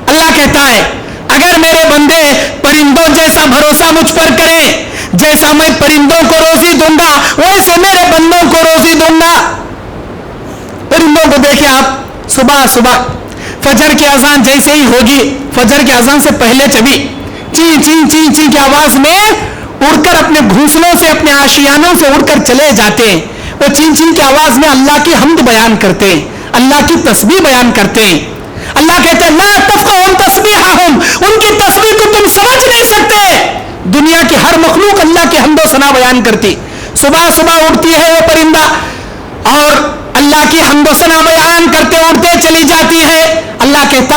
اللہ کہتا ہے اگر میرے بندے پرندوں جیسا بھروسہ مجھ پر کریں, جیسا میں پرندوں کو روزی دوں گا ویسے میرے بندوں کو روزی دوں گا. پرندوں کو دیکھیں آپ، صبح صبح فجر کی اذان جیسے ہی ہوگی، فجر کی اذان سے پہلے چبھی چین چین چین چین کی آواز میں اڑ کر اپنے گھونسلوں سے، اپنے آشیانوں سے اڑ کر چلے جاتے ہیں. وہ چین چین کی آواز میں اللہ کی حمد بیان کرتے ہیں، اللہ کی تسبیح بیان کرتے ہیں. اللہ کہتے ہیں لا تفقهون تسبیحهم، ان کی تسبیح کو تم سمجھ نہیں سکتے. دنیا کی ہر مخلوق اللہ کی حمد و ثنا بیان کرتی. صبح صبح اڑتی ہے وہ پرندہ اور اللہ کی حمد و ثنا بیان کرتے اڑتے چلی جاتی ہے. اللہ کہتا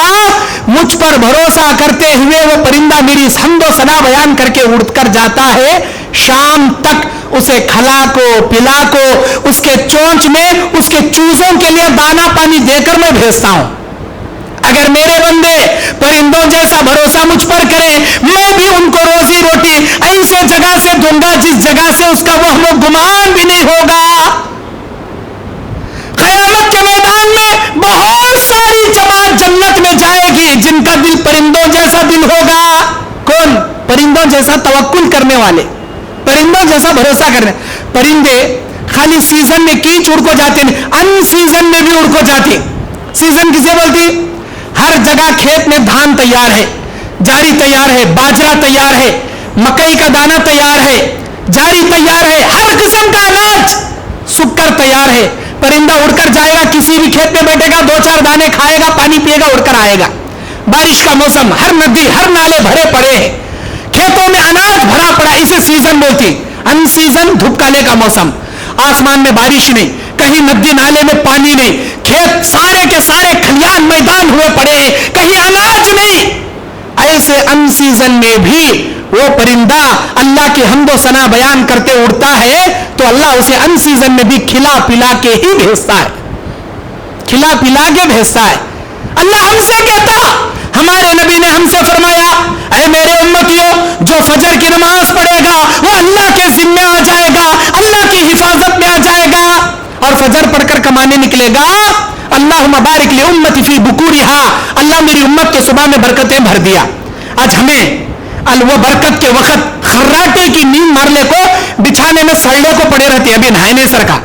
مجھ پر بھروسہ کرتے ہوئے وہ پرندہ میری حمد و ثنا بیان کر کے اڑ کر جاتا ہے، شام تک اسے کھلا کو پلا کو اس کے چونچ میں اس کے چوزوں کے لیے دانا پانی دے کر میں بھیجتا ہوں. اگر میرے بندے پرندوں جیسا بھروسہ مجھ پر کریں، میں بھی ان کو روزی روٹی ایسے جگہ سے دوں گا جس جگہ سے اس کا وہم و گمان بھی نہیں ہوگا. قیامت کے میدان میں بہت ساری جماعت جنت میں جائے گی جن کا دل پرندوں جیسا دل ہوگا. کون؟ پرندوں جیسا توکل کرنے والے، پرندوں جیسا بھروسہ کرنے. پرندے خالی سیزن میں کیچ اڑ کو جاتے نہیں، ان سیزن میں بھی اڑ کو جاتے. سیزن کسے بولتی؟ ہر جگہ کھیت میں دھان تیار ہے، جاری تیار ہے، باجرہ تیار ہے، مکئی کا دانہ تیار ہے، جاری تیار ہے، ہر قسم کا اناج سوکھ کر تیار ہے. پرندہ اڑ کر جائے گا، کسی بھی کھیت میں بیٹھے گا، دو چار دانے کھائے گا، پانی پیے گا، اڑ کر آئے گا. بارش کا موسم، ہر ندی ہر نالے بھرے پڑے ہیں، کھیتوں میں اناج بھرا پڑا، اسے سیزن بولتی. ان سیزن دھوپ کالے کا موسم، آسمان میں بارش نہیں، کہیں ندی نالے میں پانی نہیں، کھیت سارے کے سارے کھلیان میدان ہوئے پڑے ہیں، کہیں اناج نہیں. ایسے ان سیزن میں بھی وہ پرندہ اللہ کی حمد و ثنا بیان کرتے اڑتا ہے تو اللہ اسے ان سیزن میں بھی کھلا پلا کے ہی بھیجتا ہے، کھلا پلا کے بھیجتا ہے. اللہ ہم سے کہتا، ہمارے نبی نے ہم سے فرمایا اے میرے امتیوں، جو فجر کی نماز پڑھے گا وہ اللہ کے ذمے آ جائے گا، اللہ کی حفاظت میں آ جائے گا اور فجر پڑھ کر کمانے نکلے گا. اللہم بارک لی امتی فی بکورہا، اللہ میری امت کے صبح میں برکتیں بھر دیا. آج ہمیں وہ برکت کے وقت خراٹے کی نیند مارنے کو بچھانے میں سڑنے کو پڑے رہتے ہیں. ابھی نہانے سر کا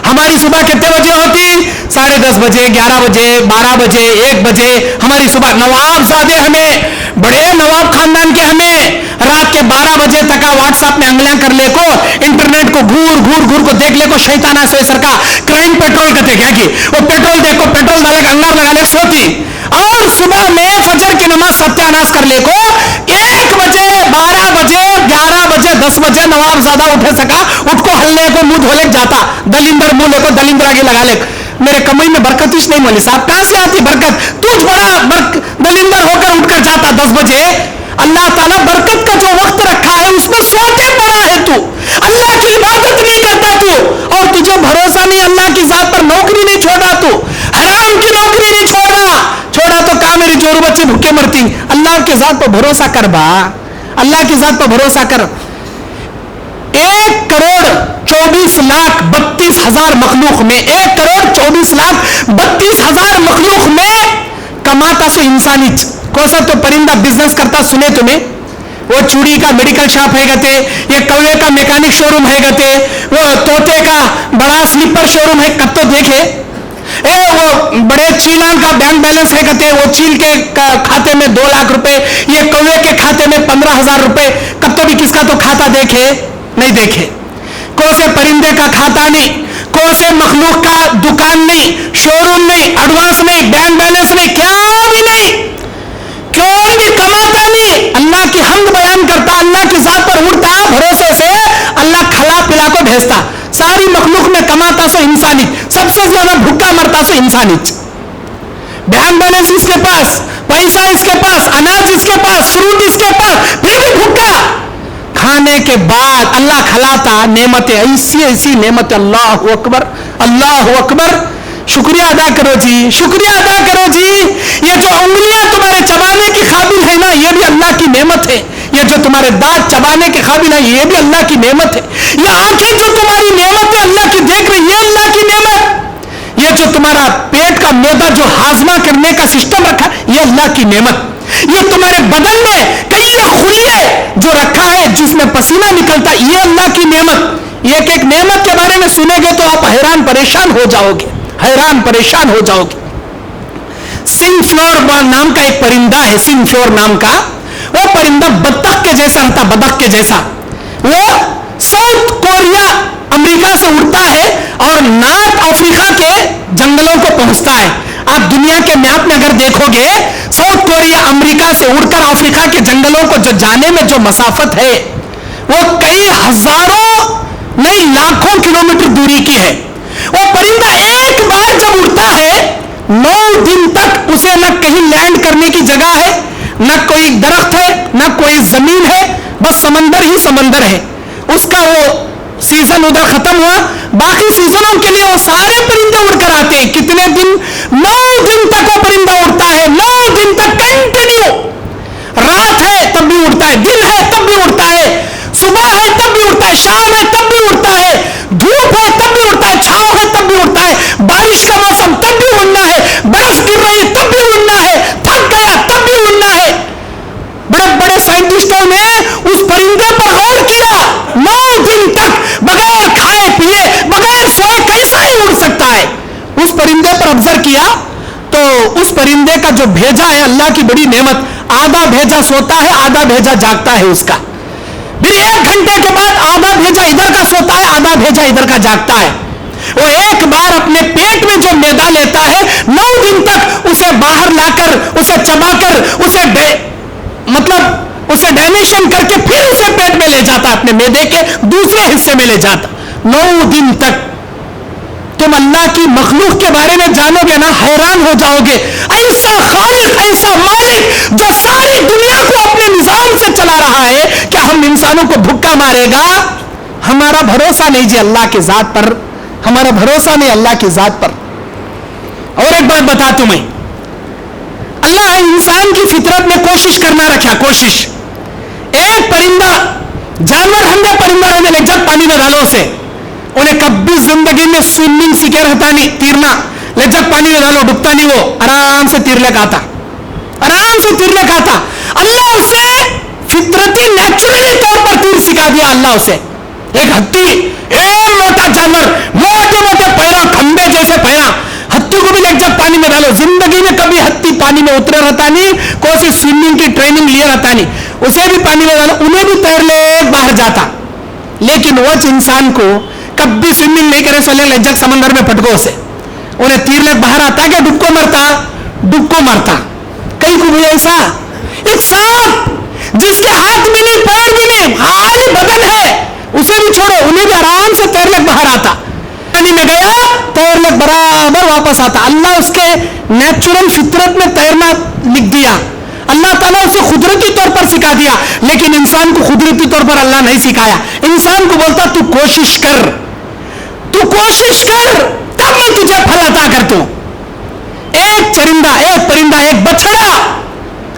ہماری صبح کتنے بجے ہوتی؟ 10:30 بجے، 11 بجے، 12 بجے، 1 بجے ہماری صبح. نواب زادے ہمیں، بڑے نواب خاندان کے ہمیں رات کے 12 بجے تک واٹس ایپ میں انگلیاں کر لے کو، انٹرنیٹ کو گھور کو دیکھ لے کو، شیطانہ سے سر کا کرائم پیٹرول کہتے کیا کی وہ پیٹرول دیکھو، پیٹرول ڈالے انگار لگا لے سوتی. اور صبح میں فجر کی نماز ستیاناس کر لے کو 1 بجے، 12 بجے، 11 بجے، 10 بجے نواب زادہ اٹھے سکا، اٹھ کو ہلنے کو منہ دھولے جاتا، دلندر منہ لے کو دلندر آگے لگا لے. میرے کمائی میں برکت ہی نہیں مولی صاحب، کہاں سے آتی برکت؟ تو بڑا دلندر ہو کر اٹھ کر جاتا 10 بجے. اللہ تعالیٰ برکت کا جو وقت رکھا ہے اس میں سوتے پڑا ہے، تو اللہ کی عبادت نہیں کرتا تو، اور تجھے بھروسہ نہیں اللہ کی ذات پر، نوکری نہیں چھوڑا تو، حرام کی نوکری نہیں چھوڑا تو کہاں میری جورو بچی بھوکے مرتی. اللہ کی ذات پر بھروسہ کر با، اللہ کی ذات پر بھروسہ کر. 1,24,32,000 مخلوق میں 1,24,32,000 مخلوق میں کماتا سو انسانی کوسا تو پرندہ بزنس کرتا سنے تمہیں. وہ چوڑی کا میڈیکل شاپ ہے گتے، یہ کوے کا میکانک شو روم ہے گتے، وہ طوطے کا بڑا سلیپر شو روم ہے کب تو دیکھے. وہ بڑے چیلان کا بینک بیلنس ہے کہتے، وہ چیل کے کھاتے میں 2 لاکھ روپے، یہ کوے کے کھاتے میں 15,000 روپے. کب تو بھی کس کا تو کھاتا دیکھے نہیں دیکھے. کون سے پرندے کا کھاتا نہیں، کون سے مخلوق کا دکان نہیں، شو روم نہیں، ایڈوانس نہیں، بینک بیلنس نہیں، کیا بھی نہیں، کیوں بھی کماتا نہیں. اللہ کی حمد بیان کرتا، اللہ کی ذات پر اڑتا، بھروسے سے اللہ کھلا پلا کو بھیجتا. ساری مخلوق میں کماتا سو انسانی، سب سے زیادہ بھوکا مرتا سو انسانی. بینک بیلنس اس کے پاس، پیسہ اس کے پاس، اناج اس کے پاس، فروٹ اس کے پاس، پھر بھی بھوکا. کھانے کے بعد اللہ کھلاتا، نعمتیں ایسی نعمت. اللہ اکبر، اللہ اکبر. شکریہ ادا کرو جی، شکریہ ادا کرو جی. یہ جو انگلیاں تمہارے چبانے کی قابل ہے نا، یہ بھی اللہ کی نعمت ہے. یہ جو تمہارے دانت چبانے کے قابل ہے، یہ بھی اللہ کی نعمت ہے. یہ آنکھیں جو تمہاری نعمت ہے اللہ کی دیکھ رہی، یہ اللہ کی نعمت. یہ جو تمہارا پیٹ کا معدہ جو ہاضمہ کرنے کا سسٹم رکھا، یہ اللہ کی نعمت. یہ تمہارے بدن میں کئی خلیے جو رکھا ہے جس میں پسینہ نکلتا، یہ اللہ کی نعمت. ایک ایک نعمت کے بارے میں سنیں گے تو آپ حیران پریشان ہو جاؤ گے. حیران پریشان ہو جاؤ گے. سنگ فلور نام کا ایک پرندہ ہے, سنگ فلور نام کا, وہ پرندہ بطخ کے جیسا رہتا, بدخ کے جیسا. وہ ساؤتھ کوریا امریکہ سے اڑتا ہے اور نارتھ افریقہ کے جنگلوں کو پہنچتا ہے. آپ دنیا کے میپ میں اگر دیکھو گے, ساؤتھ کوریا امریکہ سے اڑ کر افریقہ کے جنگلوں کو جو جانے میں جو مسافت ہے وہ کئی ہزاروں نہیں لاکھوں کلومیٹر دوری کی ہے. وہ پرندہ ایک بار جب اڑتا ہے 9 دن تک اسے نہ کہیں لینڈ کرنے کی جگہ ہے, نہ کوئی درخت ہے, نہ کوئی زمین ہے, بس سمندر ہی سمندر ہے. اس کا وہ سیزن ادھر ختم ہوا, باقی سیزنوں کے لیے وہ سارے پرندے اڑ کر آتے ہیں. کتنے دن؟ 9 دن تک وہ پرندہ اڑتا ہے, 9 دن تک کنٹینیو. رات ہے تب بھی اڑتا ہے, دن ہے تب بھی اڑتا ہے, صبح ہے تب بھی اڑتا ہے, شام ہے تب بھی اڑتا ہے, دھوپ ہے تب بھی اڑتا ہے, چھاؤں ہے تب بھی اڑتا ہے, بارش کا موسم تب بھی اڑنا ہے, برف گر رہی تب بھی اڑنا ہے, تھک گیا تب بھی اڑنا ہے. بڑے بڑے سائنٹسٹوں نے اس پرندے پر غور کیا, 9 دن تک بغیر کھائے پیے بغیر سوئے کیسا ہی اڑ سکتا ہے. اس پرندے پر آبزرو کیا تو اس پرندے کا جو بھیجا ہے اللہ کی بڑی نعمت, آدھا بھیجا سوتا ہے آدھا بھیجا جاگتا ہے اس کا. پھر 1 گھنٹے کے بعد آدھا بھیجا ادھر کا سوتا ہے آدھا بھیجا ادھر کا جاگتا ہے. وہ ایک بار اپنے پیٹ میں جو میدا لیتا ہے 9 دن تک اسے باہر لا کر اسے چبا کر اسے ڈائمیشن کر کے پھر اسے پیٹ میں لے جاتا, اپنے میدے کے دوسرے حصے میں لے جاتا. 9 دن تک. تم اللہ کی مخلوق کے بارے میں جانو گے نا, حیران ہو جاؤ گے. ایسا خالق, ایسا مالک جو ساری دنیا کو اپنے نظام سے چلا رہا ہے, کیا ہم انسانوں کو بھوکا مارے گا؟ ہمارا بھروسہ نہیں جی اللہ کی ذات پر, ہمارا بھروسہ نہیں اللہ کی ذات پر. اور ایک بات بتا تمہیں, اللہ انسان کی فطرت میں کوشش کرنا رکھا, کوشش. ایک پرندہ, جانور ہندے پرندہ رہنے لے, جب پانی میں ڈالو اسے, انہیں کبھی زندگی میں سوئمنگ سیکھے رہتا نہیں, تیرنا, لے جب پانی میں ڈالو ڈوبتا نہیں, وہ آرام سے تیر لے کھاتا, آرام سے تیر لے کھاتا. اللہ اسے فطرتی نیچرلی طور پر تیر سکھا دیا. اللہ اسے, ایک ہتھی, ایک موٹا جانور, موٹے موٹے پیروں, کھمبے جیسے پیرا, ہتھی کو بھی لے جب پانی میں ڈالو, زندگی میں کبھی ہتھی پانی میں اترے رہتا نہیں, کوئی سی سوئمنگ کی ٹریننگ لیے رہتا نہیں, اسے بھی پانی میں ڈالو, انہیں بھی تیر لے باہر جاتا. لیکن وہ انسان کو کبھی سوئمنگ نہیں کرے سو لے جگ سمندر میں پھٹکو اسے, انہیں تیر لے باہر آتا کہ ڈب کو مرتا, ڈب کو مرتا. کئی کو بھی ایسا, ایک سانپ جس کے ہاتھ بھی نہیں پیر بھی نہیں, خالی بدن ہے, اسے بھی چھوڑو, انہیں بھی آرام سے تیر لے باہر آتا. پانی میں گیا تیر لے برابر واپس آتا. اللہ اس کے نیچرل فطرت میں تیرنا لکھ دیا, اللہ تعالیٰ اسے قدرتی طور پر سکھا دیا. لیکن انسان کو قدرتی طور پر اللہ نہیں سکھایا. انسان کو بولتا تو کوشش کر, تو کوشش کر, تب میں تجھے پھل عطا کرتا ہوں. ایک چرندہ, ایک پرندہ, ایک بچڑا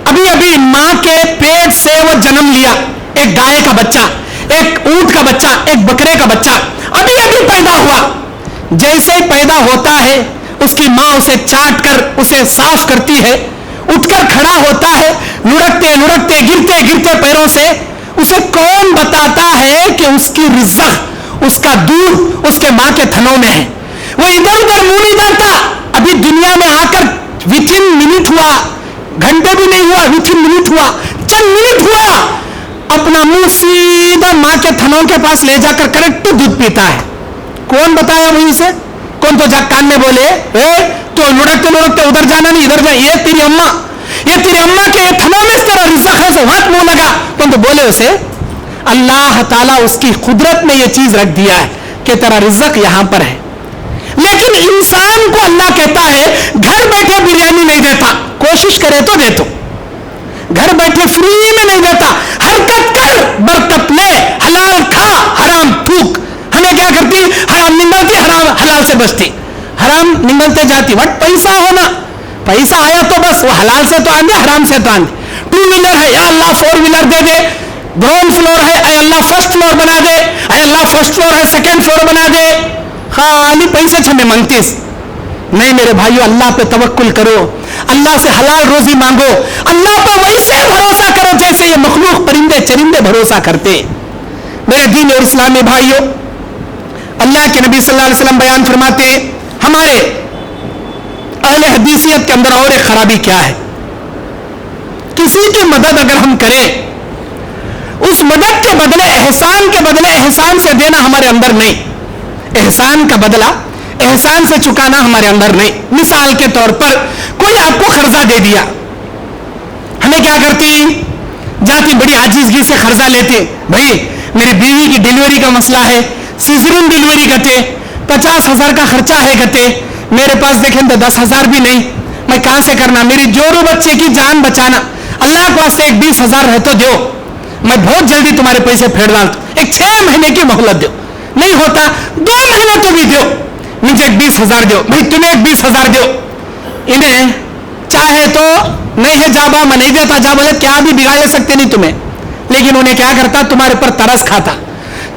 ابھی ابھی ماں کے پیٹ سے وہ جنم لیا, ایک گائے کا بچہ, ایک اونٹ کا بچہ, ایک بکرے کا بچہ ابھی ابھی پیدا ہوا. جیسے ہی پیدا ہوتا ہے اس کی ماں اسے چاٹ کر اسے صاف کرتی ہے, اٹھ کر کھڑا ہوتا ہے, لڑکتے لڑکتے گرتے گرتے پیروں سے. اسے کون بتاتا ہے کہ اس کی رزق, اس کا دودھ اس کے ماں کے تھنوں میں ہے؟ وہ ادھر ادھر منہ نہیں ڈالتا. ابھی دنیا میں آ کر وتhin منٹ ہوا, گھنٹے بھی نہیں ہوا, وتhin منٹ ہوا, چند منٹ ہوا, اپنا منہ سیدھا ماں کے تھنوں کے پاس لے جا کر کریکٹ دودھ پیتا ہے. کون بتایا وہیں سے؟ کون تو جا کان میں بولے تو لڑکتے لڑکتے ادھر جانا نہیں ادھر جانا, یہ تیری اماں, یہ تیری اماں کے تھنوں میں تیرا رزق ہے, سے وقت منہ لگا. کون تو بولے اسے اللہ تعالیٰ اس کی قدرت میں یہ چیز رکھ دیا ہے کہ تیرا رزق یہاں پر ہے. لیکن انسان کو اللہ کہتا ہے گھر بیٹھے بریانی نہیں دیتا, کوشش کرے تو دے, تو گھر بیٹھے فری میں نہیں دیتا. حرکت کر, برکت لے, حلال کھا, حرام تھوک. ہمیں کیا کرتی, حرام نگلتی, حرام حلال سے بچتی, حرام نگلتے جاتی. وٹ پیسہ ہونا, پیسہ آیا تو بس وہ حلال سے تو آندے, حرام سے تو آندے. 2 ویلر ہے, یا اللہ 4 ویلر دے دے. گراؤنڈ فلور ہے, اے اللہ فرسٹ فلور بنا دے, اے اللہ فرسٹ فلور ہے سیکنڈ فلور بنا دے. خالی پیسے چھمیں منگتیس. نہیں میرے بھائیو, اللہ پہ توکل کرو, اللہ سے حلال روزی مانگو, اللہ پہ ویسے بھروسہ کرو جیسے یہ مخلوق پرندے چرندے بھروسہ کرتے. میرے دین اور اسلامی بھائیو, اللہ کے نبی صلی اللہ علیہ وسلم بیان فرماتے, ہمارے اہل حدیثیت کے اندر اور ایک خرابی کیا ہے؟ کسی کی مدد اگر ہم کریں، اس مدد کے بدلے احسان سے دینا ہمارے اندر نہیں، احسان کا بدلہ احسان سے چکانا ہمارے اندر نہیں۔ مثال کے طور پر کوئی آپ کو قرضہ دے دیا، ہمیں کیا کرتی؟ جاتی بڑی عاجزگی سے قرضہ لیتے، بھائی میری بیوی کی ڈیلیوری کا مسئلہ ہے، سیزرین ڈیلیوری کہتے، 50,000 کا خرچہ ہے کہتے، میرے پاس دیکھیں تو 10,000 بھی نہیں، میں کہاں سے کرنا؟ میری جورو بچے کی جان بچانا، اللہ کے واسطے ایک 20,000 ہے تو دو، میں بہت جلدی تمہارے پیسے پھیر ڈالتا ہوں، ایک 6 مہینے کی مہلت دو، نہیں ہوتا 2 مہینے تو بھی دو، مجھے ایک 20,000 دو، بھائی تمہیں ایک 20,000 دو۔ انہیں چاہے تو نہیں ہے جابا، میں نہیں دیتا، جا بولے کیا بھی بگاڑ لے سکتے نہیں تمہیں، لیکن انہیں کیا کرتا؟ تمہارے پر ترس کھاتا،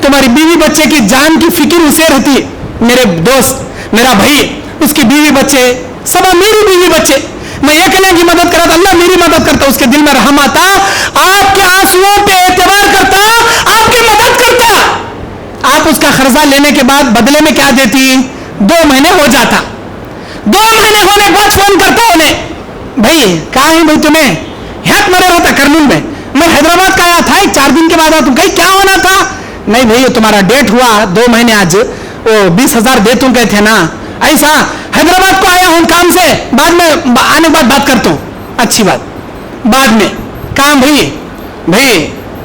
تمہاری بیوی بچے کی جان کی فکر اسے رہتی، میرے دوست میرا بھائی اس کی بیوی بچے سب میری بیوی بچے، میں ایک اللہ کی مدد کرتا، اللہ میری مدد کرتا، اس کے دل میں رحم آتا، آپ کے آنسوؤں پہ اعتبار کرتا، آپ کی مدد کرتا، آپ اس کا قرضہ لینے کے بعد بدلے میں کیا دیتی؟ 2 مہینے ہو جاتا، 2 مہینے ہونے کے بعد فون کرتا انہیں، بھائی کہاں ہے بھائی تمہیں؟ ہیک مرے رہتا کرنول میں حیدرآباد کا آیا تھا، 4 دن کے بعد آتا ہوں، کہیں کیا ہونا تھا؟ نہیں بھائی تمہارا ڈیٹ ہوا 2 مہینے، آج وہ 20,000 دے تم کہتے نا، ایسا حیدرآباد کو آیا ہوں کام سے، بعد میں آنے کے بعد بات کرتا ہوں، اچھی بات، بعد میں کام بھائی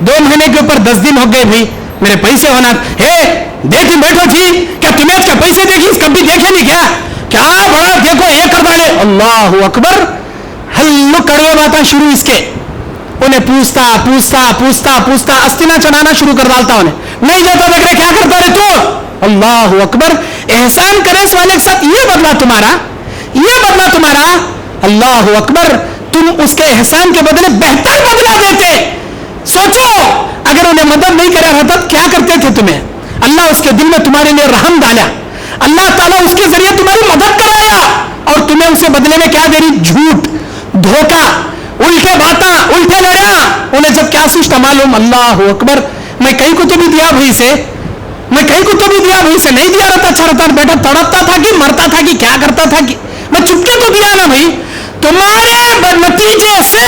2 مہینے کے اوپر 10 دن ہو گئے، بھائی میرے پیسے ہونا ہے، دیکھی بیٹھو تھی کیا تمہیں اس کے پیسے دیکھی؟ اس کبھی دیکھے نہیں کیا بڑا دیکھو یہ کر ڈالے، اللہ اکبر، ہلو کڑوے باتیں شروع اس کے، انہیں پوچھتا استینا چڑھانا شروع کر ڈالتا، انہیں نہیں جاتا، دیکھ رہے کیا کرتا رہے تو، اللہ اکبر، احسان کرے اس والے کے ساتھ یہ بدلا تمہارا، اللہ اکبر، تم اس کے احسان کے بدلے بہتر بدلا دیتے۔ سوچو اگر انہیں مدد نہیں کرا رہتا کیا کرتے تھے تمہیں؟ اللہ اس کے دل میں تمہارے لیے رحم ڈالا، اللہ تعالیٰ اس کے ذریعے تمہاری مدد کرایا، اور تمہیں اسے بدلے میں کیا دے رہی؟ جھوٹ، دھوکہ، الٹے باتاں، الٹے لڑا، انہیں جب کیا سوچتا معلوم؟ اللہ اکبر، میں کہیں کو تو بھی دیا بھائی سے، نہیں دیا رہتا، اچھا رہتا، بیٹا تڑپتا تھا کہ مرتا تھا کہ کیا کرتا تھا کہ میں چپکے تو دیا نا بھائی، تمہارے نتیجے سے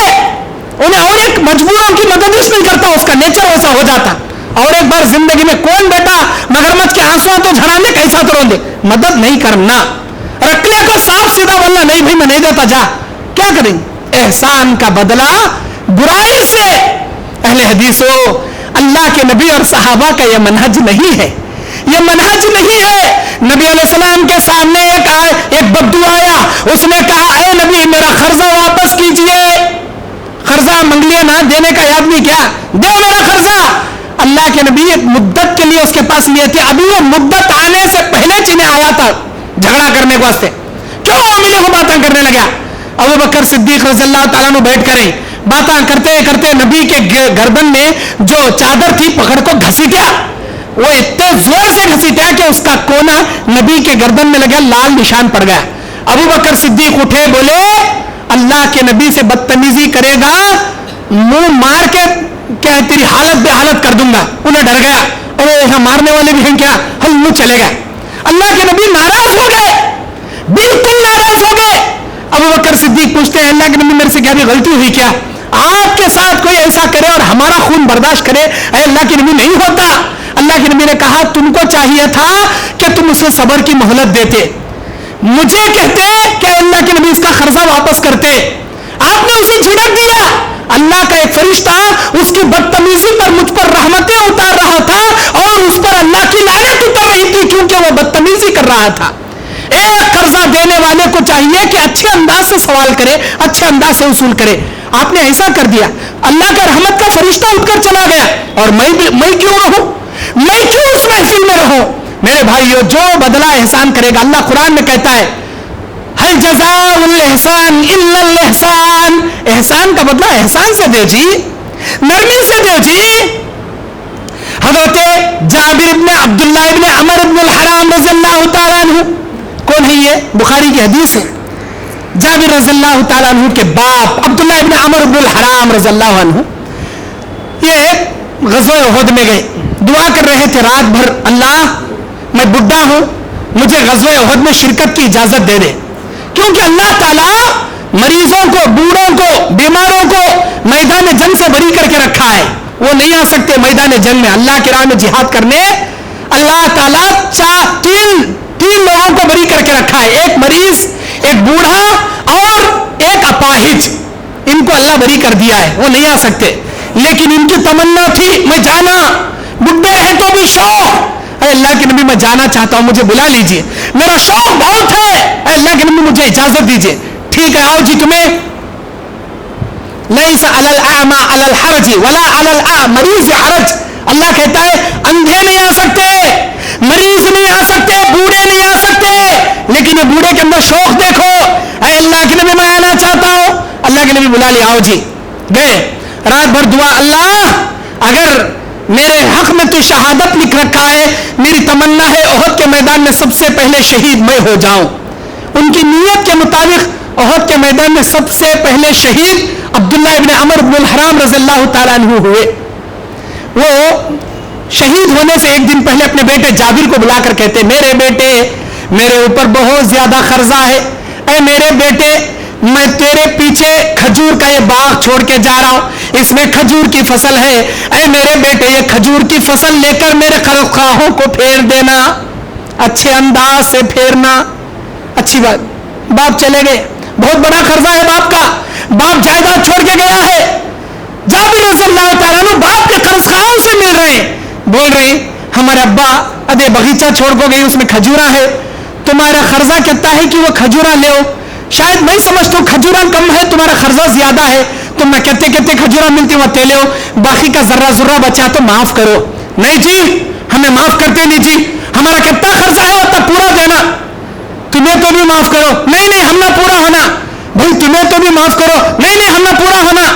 انہیں اور ایک مجبوروں کی مدد اس نہیں کرتا، اس کا نیچر ویسا ہو جاتا، اور ایک بار زندگی میں کون بیٹا مگرمچھ کے آنسو تو جھڑانے کیسا تو روندے، مدد نہیں کرنا، رکھنے کو صاف سیدھا بولنا، نہیں بھائی میں نہیں دیتا، جا، کیا کریں؟ احسان کا بدلہ برائی سے۔ اہل حدیثوں، اللہ کے نبی اور صحابہ کا یہ منہج نہیں ہے، نبی علیہ السلام کے سامنے ایک بدو آیا، اس نے کہا اے نبی میرا قرضہ واپس کیجئے، قرضہ منگ لیا نا، دینے کا یاد نہیں کیا، دو میرا قرضہ۔ اللہ کے نبی ایک مدت کے لیے اس کے پاس لیے تھے، ابھی وہ مدت آنے سے پہلے چنے آیا تھا جھگڑا کرنے کے واسطے، کیوں ملے ہو باتیں کرنے لگا؟ ابو بکر صدیق رضی اللہ تعالیٰ عنہ بیٹھ کریں باتاں کرتے نبی کے گردن میں جو چادر تھی پکڑ کو گھسیٹیا، وہ اتنے زور سے گھسیٹیا کہ اس کا کونا نبی کے گردن میں لگا، لال نشان پڑ گیا۔ ابو بکر صدیق اٹھے، بولے اللہ کے نبی سے بدتمیزی کرے گا منہ مار کے کیا تیری حالت بے حالت کر دوں گا۔ انہیں ڈر گیا، اور یہاں مارنے والے بھی ہیں کیا، ہل منہ چلے گا۔ اللہ کے نبی ناراض ہو گئے، بالکل ناراض ہو گئے۔ ابو بکر صدیق پوچھتے ہیں اللہ کے نبی میرے سے کیا بھی غلطی ہوئی کیا؟ آپ کے ساتھ کوئی ایسا کرے اور ہمارا خون برداشت کرے، اے اللہ کے نبی نہیں ہوتا۔ اللہ کے نبی نے کہا تم کو چاہیے تھا کہ تم اسے صبر کی مہلت دیتے، مجھے کہتے کہ اللہ کے نبی اس کا قرضہ واپس کرتے، آپ نے اسے جھڑک دیا۔ اللہ کا ایک فرشتہ اس کی بدتمیزی پر مجھ پر رحمتیں اتار رہا تھا، اور اس پر اللہ کی لعنت اتر رہی تھی کیونکہ وہ بدتمیزی کر رہا تھا۔ ایک قرضہ دینے والے کو چاہیے کہ اچھے انداز سے سوال کرے، اچھے انداز سے وصول کرے۔ آپ نے ایسا کر دیا، اللہ کا رحمت کا فرشتہ اٹھ کر چلا گیا، اور میں کیوں رہوں، میں کیوں اس محفل میں رہوں؟ میرے بھائیو، جو بدلہ احسان کرے گا، اللہ قرآن میں کہتا ہے ہل جزاء الاحسان الا الاحسان، احسان کا بدلہ احسان سے دے جی، نرمی سے دے جی۔ حضرت جابر ابن عبداللہ ابن عمر ابن الحرام رضی اللہ تعالیٰ عنہ، کون ہے یہ؟ بخاری کی حدیث ہے۔ جابر رضی اللہ تعالیٰ عنہ کے باپ عبداللہ ابن عمر ابن الحرام رضی اللہ عنہ، یہ غزوہ احد میں گئے، دعا کر رہے تھے رات بھر، اللہ میں بڈھا ہوں، مجھے غزوہ احد میں شرکت کی اجازت دے دے، کیونکہ اللہ تعالیٰ مریضوں کو, بوڑھوں کو, بیماروں کو میدان جنگ سے بری کر کے رکھا ہے. وہ نہیں آ سکتے میدان جنگ میں اللہ کی راہ میں جہاد کرنے. اللہ تعالیٰ تین لوگوں کو بری کر کے رکھا ہے, ایک مریض, ایک بوڑھا اور ایک اپاہج. ان کو اللہ بری کر دیا ہے, وہ نہیں آ سکتے. لیکن ان کی تمنا تھی میں جانا, بڈھے ہیں تو بھی شوق, اے اللہ کے نبی میں جانا چاہتا ہوں, مجھے بلا لیجئے, میرا شوق بہت ہے, اے اللہ کے نبی مجھے اجازت دیجئے. ٹھیک ہے آؤ جی, تمہیں لیس علی الاعمى علی الحرج ولا علی الاعمى مریض حرج. اللہ کہتا ہے اندھے نہیں آ سکتے, مریض نہیں آ سکتے, بوڑھے نہیں آ سکتے, لیکن یہ بوڑھے کے اندر شوق دیکھو, اے اللہ کے نبی میں آنا چاہتا ہوں. اللہ کے نبی بلا لیا, آؤ جی. گئے, رات بھر دعا, اللہ اگر میرے حق میں تو شہادت لکھ رکھا ہے, میری تمنا ہے احد کے میدان میں سب سے پہلے شہید میں ہو جاؤں. ان کی نیت کے مطابق احد کے میدان میں سب سے پہلے شہید عبداللہ ابن عمر بن الحرام رضی اللہ تعالیٰ عنہ ہوئے. وہ شہید ہونے سے ایک دن پہلے اپنے بیٹے جابر کو بلا کر کہتے, میرے بیٹے میرے اوپر بہت زیادہ قرضہ ہے, اے میرے بیٹے میں تیرے پیچھے کھجور کا یہ باغ چھوڑ کے جا رہا ہوں, اس میں کھجور کی فصل ہے, اے میرے بیٹے یہ کھجور کی فصل لے کر میرے خواہوں کو پھیر دینا, اچھے انداز سے پھیرنا. اچھی بات. باپ چلے گئے, بہت بڑا قرضہ ہے باپ کا, باپ جائیداد چھوڑ کے گیا ہے. جابر رضی اللہ تعالیٰ عنہ باپ کے قرض خواہوں سے مل رہے ہیں, بول رہے ہیں ہمارے ابا ادے باغیچہ چھوڑ کو گئی, اس میں کھجورا ہے, تمہارا قرضہ کہتا ہے کہ وہ کھجورا لے, شاید میں سمجھتا ہوں کھجورا کم ہے, تمہارا قرضہ زیادہ ہے, تو میں کہتے کھجورا ملتی وہاں تیلے ہو, باقی کا ذرہ ذرہ بچا تو معاف کرو. نہیں جی ہمیں معاف کرتے نہیں جی, ہمارا کتنا قرضہ ہے اتنا پورا دینا, تمہیں تو بھی معاف کرو. نہیں نہیں ہم نہ پورا ہونا, بھائی تمہیں تو بھی معاف کرو. نہیں نہیں ہم نہ پورا ہونا.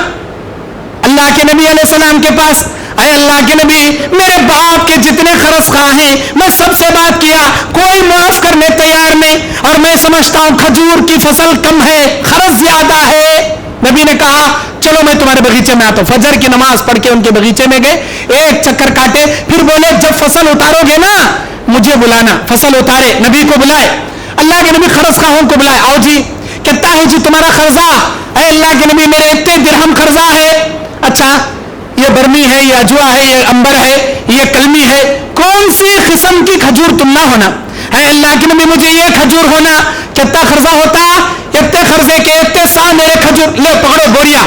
اللہ کے نبی علیہ السلام کے پاس, اے اللہ کے نبی میرے باپ کے جتنے قرض خواہ ہیں میں سب سے بات کیا, کوئی معاف کرنے تیار نہیں, اور میں سمجھتا ہوں کھجور کی فصل کم ہے, قرض زیادہ ہے. نبی نے کہا چلو میں تمہارے باغیچے میں آتا ہوں. فجر کی نماز پڑھ کے ان کے باغیچے میں گئے, ایک چکر کاٹے, پھر بولے جب فصل اتارو گے نا مجھے بلانا. فصل اتارے, نبی کو بلائے, اللہ کے نبی قرض خواہوں کو بلائے, آؤ جی کتنا ہے جی تمہارا قرضہ. اے اللہ کے نبی میرے اتنے درہم قرضہ ہے. اچھا یہ برمی ہے, یہ اجوا ہے, یہ امبر ہے, یہ کلمی ہے, کون سی قسم کی کھجور تم نہ ہونا. اے اللہ کے نبی مجھے یہ کھجور ہونا. کتنا قرضہ ہوتا, اتنے قرضے کے اتنے سا میرے کھجور, لے پکڑو بوریا.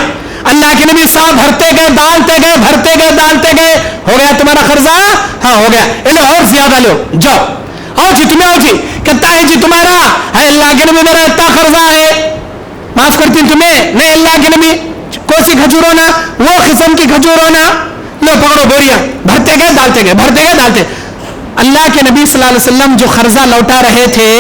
اللہ کے نبی سا بھرتے گئے, ڈالتے گئے, بھرتے گئے, ڈالتے گئے, ہو گیا تمہارا قرضہ, ہاں ہو گیا, لو اور زیادہ لو, جاؤ آؤ جی تمہیں, آؤ جی کتنا ہے جی تمہارا. اے اللہ کے نبی میرا اتنا قرضہ ہے, معاف کرتی تمہیں. نہیں اللہ کے نبی کون سی کھجور ہونا, وہ قسم کی کھجور ہونا, لو پکڑو بوریا, بھرتے گئے ڈالتے گئے, بھرتے گئے ڈالتے. اللہ کے نبی صلی اللہ علیہ وسلم جو قرضہ لوٹا رہے تھے,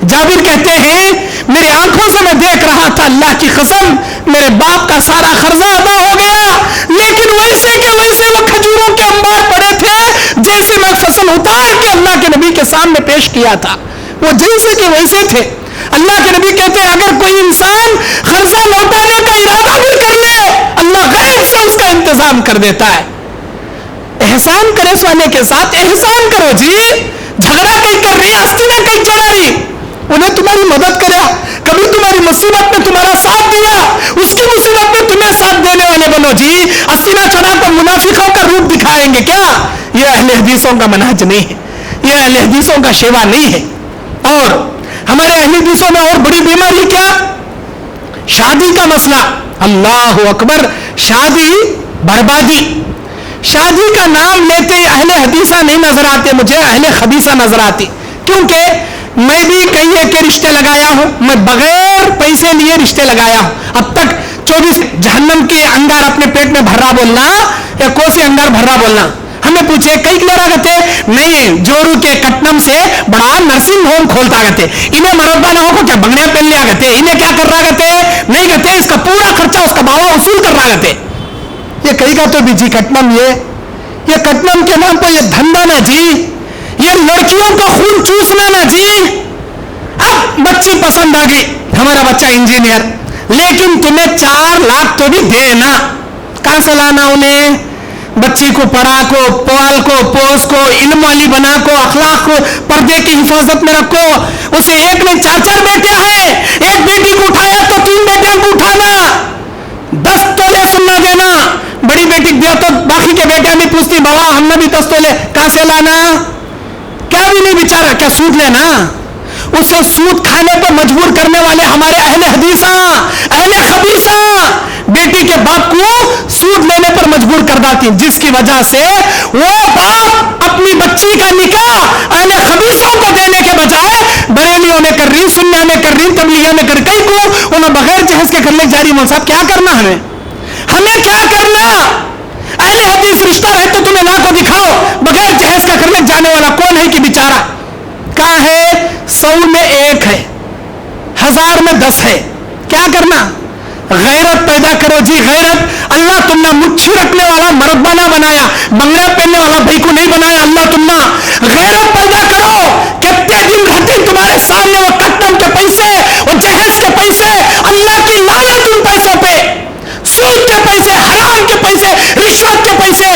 جابر کہتے ہیں میری آنکھوں سے میں دیکھ رہا تھا, اللہ کی قسم میرے باپ کا سارا قرضہ ادا ہو گیا, لیکن ویسے کے ویسے وہ کھجوروں کے انبار پڑے تھے جیسے میں فصل اتار کے اللہ کے نبی کے سامنے پیش کیا تھا, وہ جیسے کے ویسے تھے. اللہ کے نبی کہتے ہیں اگر کوئی انسان قرضہ لوٹانے کا ارادہ بھی کر لے, اللہ غیب سے اس کا انتظام کر دیتا ہے. احسان کرے سوانے کے ساتھ احسان کرو جی, جھگڑا کہیں کر رہی, ہستی نے کہیں چڑھا رہی, انہیں تمہاری مدد کرا, کبھی تمہاری مصیبت میں تمہارا ساتھ دیا, اس کی مصیبت میں تمہیں ساتھ دینے والے بنو جی. ہستی نہ چڑھا کر منافقوں کا روپ دکھائیں گے کیا؟ یہ اہل حدیثوں کا منہج نہیں ہے, یہ اہل حدیثوں کا شیوا نہیں ہے. اور ہمارے اہل حدیثوں میں اور بڑی بیماری کیا, شادی کا مسئلہ. اللہ اکبر, شادی بربادی. شادی کا نام لیتے اہل حدیثہ نہیں نظر آتے مجھے, اہل خبیثہ نظر آتی. کیونکہ میں بھی کئی ایک کے رشتے لگایا ہوں, میں بغیر پیسے لیے رشتے لگایا ہوں. اب تک 24 جہنم کے انگار اپنے پیٹ میں بھرا بولنا یا کوسی انگار بھرا بولنا. ہمیں پوچھے کئی لڑا گتے نہیں, جورو کے کٹنم سے بڑا نرسنگ ہوم کھولتا گتے, انہیں مربع نہ ہو کو کیا بنگڑیاں پہن لیا گتے, انہیں کیا کر رہا گتے نہیں گتے, اس کا پورا خرچہ اس کا باوا وصول کر رہا گتے. یہ کئی کا تو بھی جی کٹنم, یہ کٹنم کے نام پر یہ دھندا نہ جی, یہ لڑکیوں کا خون چوسنا نہ جی. اب بچی پسند آ گئی, ہمارا بچہ انجینئر, لیکن تمہیں 4 لاکھ تو بھی دینا, کہاں سے لانا انہیں, بچی کو پڑھا کو, پال کو, پوس کو, علم والی بنا کو, اخلاق کو, پردے کی حفاظت میں رکھو. اسے ایک نہیں 4 بیٹے ہیں, ایک بیٹی کو اٹھایا تو 3 بیٹیاں کو اٹھانا, 10 تولے سننا دینا. بڑی بیٹی دیا تو باقی کے بیٹیاں بھی پوچھتی بابا ہم نے بھی 10 تولے کہاں سے لانا, کیا بھی نہیں بیچارہ, کیا سود لینا. اسے سود کھانے پر مجبور کرنے والے ہمارے اہل حدیثاں, اہل خبیثاں بیٹی کے باپ کو سود لینے پر مجبور کر دیتی, جس کی وجہ سے وہ باپ اپنی بچی کا نکاح اہل خبیثوں کو دینے کے بجائے بریلیوں میں کر رہی, سنیوں میں کر رہی, تبلیغیوں میں کر, کئی کو انہیں بغیر جہیز کے کرنے جاری. مول صاحب کیا کرنا, ہمیں کیا کرنا؟ اہل حدیث رشتہ ہے تو تمہیں لا کو دکھاؤ, بغیر جہیز کا کرنے جانے والا کون ہے کہ بیچارہ کہاں ہے؟ 100 میں 1 ہے, 1000 میں 10 ہے. کیا کرنا؟ غیرت پیدا کرو جی, غیرت. اللہ تم نے مچھی رکھنے والا مربع نہ بنایا, بنگلہ پہننے والا بھائی کو نہیں بنایا. اللہ تم نے غیرت پیدا کرو. کتنے دن رہتے تمہارے سامنے وہ کٹم کے پیسے, وہ جہیز کے پیسے, اللہ کی لعنت ان پیسوں پہ, سود کے پیسے, حرام کے پیسے, رشوت کے پیسے.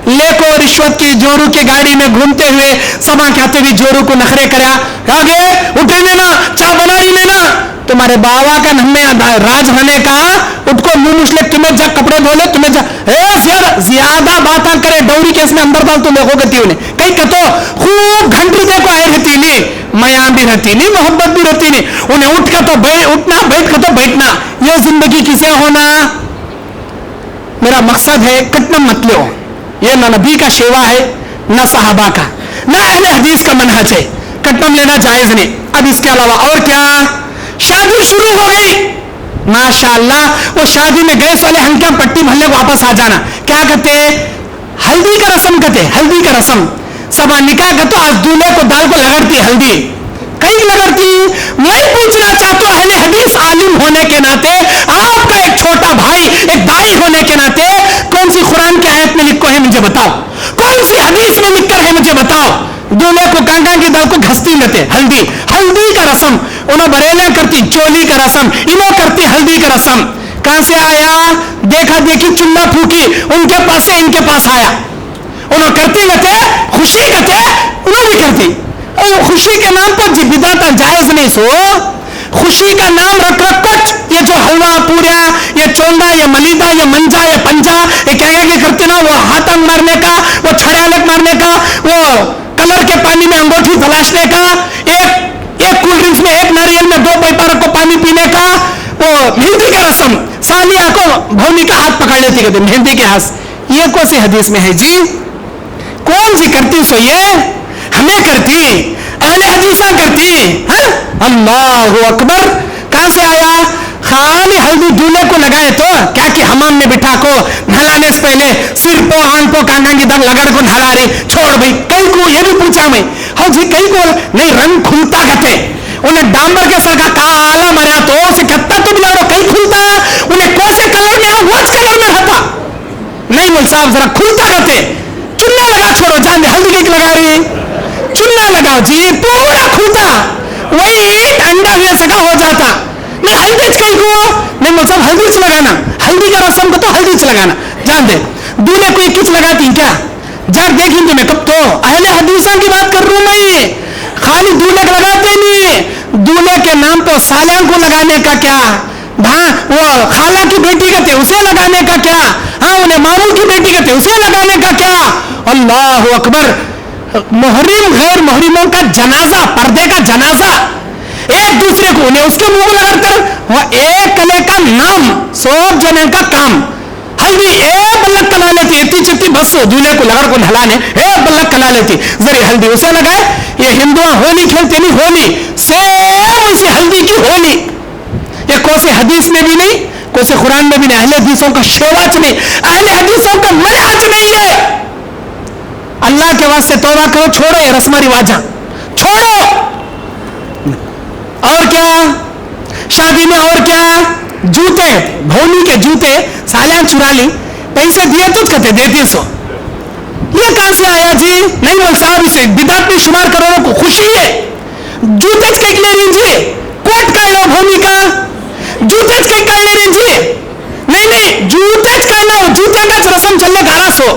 لے کو رشوت کی جورو کی گاڑی میں گھومتے ہوئے سما کہتے بھی جورو کو نخرے کریا, آگے اٹھے لینا, چاہ بناری لینا. تمہارے باوا کا ہمیں راج ہونے کا, اٹھ کو منہ مشلک, تمہیں جا کپڑے دھو لے, تمہیں جا زیادہ باتاں کرے ڈوری کیس میں اندر ڈال, تم دیکھو گتی انہیں کئی کتو خوب گھنٹی دیکھو آئے رہتی نہیں, میاں بھی رہتی نہیں, محبت بھی رہتی نہیں. انہیں اٹھ کا تو اٹھنا, بیٹھ کا تو بیٹھنا. یہ زندگی کسے ہونا؟ میرا مقصد ہے کٹنا مت لو. یہ نہ نبی کا شیوا ہے, نہ صحابہ کا, نہ اہل حدیث کا منہج ہے. کٹم لینا جائز نہیں. اب اس کے علاوہ اور کیا؟ شادی شروع ہو گئی, ماشاءاللہ, وہ شادی میں گیس والے ہنکیاں پٹی بھرنے واپس آ جانا. کیا کہتے ہیں؟ ہلدی کا رسم کہتے, ہلدی کا رسم. سب نکاح کا تو آج دولہے کو دال کو لگڑتی ہلدی, کئی لگڑتی. میں پوچھنا چاہتا ہوں اہل حدیث عالم ہونے کے ناطے, آپ کا ایک چھوٹا بھائی ایک دائی ہونے کے ناطے, کون سی قرآن کی آیت میں لکھو ہے مجھے بتاؤ, کون سی حدیث میں لکھ کر ہے مجھے بتاؤ. دولہے کو کانگا کی دال کو گھستی لیتے, ہلدی, ہلدی کا رسم. انہوں بریلے کرتی چولی کا رسم, انہوں کرتی ہلدی کا رسم. کہاں سے آیا؟ دیکھا دیکھی چلا پھوکی, ان کے پاس سے ان کے پاس آیا. انہوں کرتی لیتے, خوشی کرتے, انہوں بھی کرتی. خوشی کے نام پر جی بدعت جائز نہیں. سو خوشی کا نام رکھ کٹ, یہ جو حلوہ پوریا, یہ چونڈا, یہ ملیدہ, یہ منجا, یہ پنجا, یہ کیا کیا کرتے نا, وہ ہاتھنگ مارنے کا, وہ چھڑیالک مارنے کا, وہ کلر کے پانی میں انگوٹھی تلاشنے کا, ایک کول ڈرنکس میں 1 ناریل میں 2 پیپر کو پانی پینے کا, وہ مہندی کا رسم, سالیہ کو بھونی کا ہاتھ پکڑ لیتی کہتے مہندی کے ہاتھ. یہ کون سی حدیث میں ہے جی؟ کون سی کرتی سو یہ؟ ہمیں کرتی, اہل حدیثاں کرتی. اللہ اکبر. کہاں سے آیا؟ خالی ہلدی دولہے کو لگائے تو کیا کہ حمام میں بٹھا کو نہلانے سے پہلے سر پو آن پو کانگا کی دم لگڑ کو نہلا رہی. چھوڑ بھائی, کئی کو یہ بھی پوچھا میں, ہاں جی کئی کو نہیں رنگ کھلتا کہتے, انہیں ڈامبر کے سر کا کالا مریا تو اسے کہتا تو بلا رہو کئی کھلتا, انہیں کون سے کلر میں واچ کلر میں رہتا نہیں. مول صاحب ذرا کھلتا کہتے, چننا لگا, چھوڑو جان دے, ہلدی کی لگا رہی, چننا لگاؤ جی, پورا کھلتا, وہی ایک انڈا ہوئے سکا ہو جاتا. نہیں ہلدی کہیں کو نہیں, مول صاحب ہلدی چ لگانا, ہلدی کا رسم کو تو ہلدی چ لگانا. جان دے دولہے کو ایک کچھ لگاتی کیا؟ جا دیکھیں تو میں کب تو اہل حدیثوں کی بات کر رہا ہوں میں. خالی دولہے کو لگاتے نہیں, دولہے کے نام تو سالیاں کو لگانے کا کیا, ہاں وہ خالہ کی بیٹی کہتے اسے لگانے کا کیا, ہاں انہیں ماموں کی بیٹی کہتے اسے لگانے کا کیا. اللہ اکبر. محرم غیر محرموں کا جنازہ, پردے کا جنازہ, ایک دوسرے کو انہیں اس کے منہ لگا کر وہ ایک کلے کا نام سوب جنے کا کام. ہلدی ایک بلک کلا لیتی, اتنی چتی بس دولہے کو لگڑ کو نہلانے ایک بلک کلا لیتی, ذری ہلدی اسے لگائے. یہ ہندوؤں ہولی کھیلتے نہیں, ہولی سیم اسی ہلدی کی ہولی. یہ کون سے حدیث میں بھی نہیں, کون سے قرآن میں بھی نہیں, اہل حدیثوں کا شیواچ نہیں, اہل حدیثوں کا منہج نہیں ہے. اللہ کے واسطے توبہ کرو, چھوڑو یہ رسم رواجاں, چھوڑو. اور کیا شادی میں, اور کیا جوتے, بھونی کے جوتے سالیاں چرا لی, پیسے دیے تو کہتے دیتی سو. یہ کہاں سے آیا جی؟ نہیں بول صاحب اسے بدعت میں شمار کرو کو خوشی ہے. جوتے کٹ لے رہی جی, کوٹ کر لو بھونی کا, جوتے کٹ کر لے رہی جی, نہیں جوتے کر لو, جوتے کا رسم چلنے گھارا سو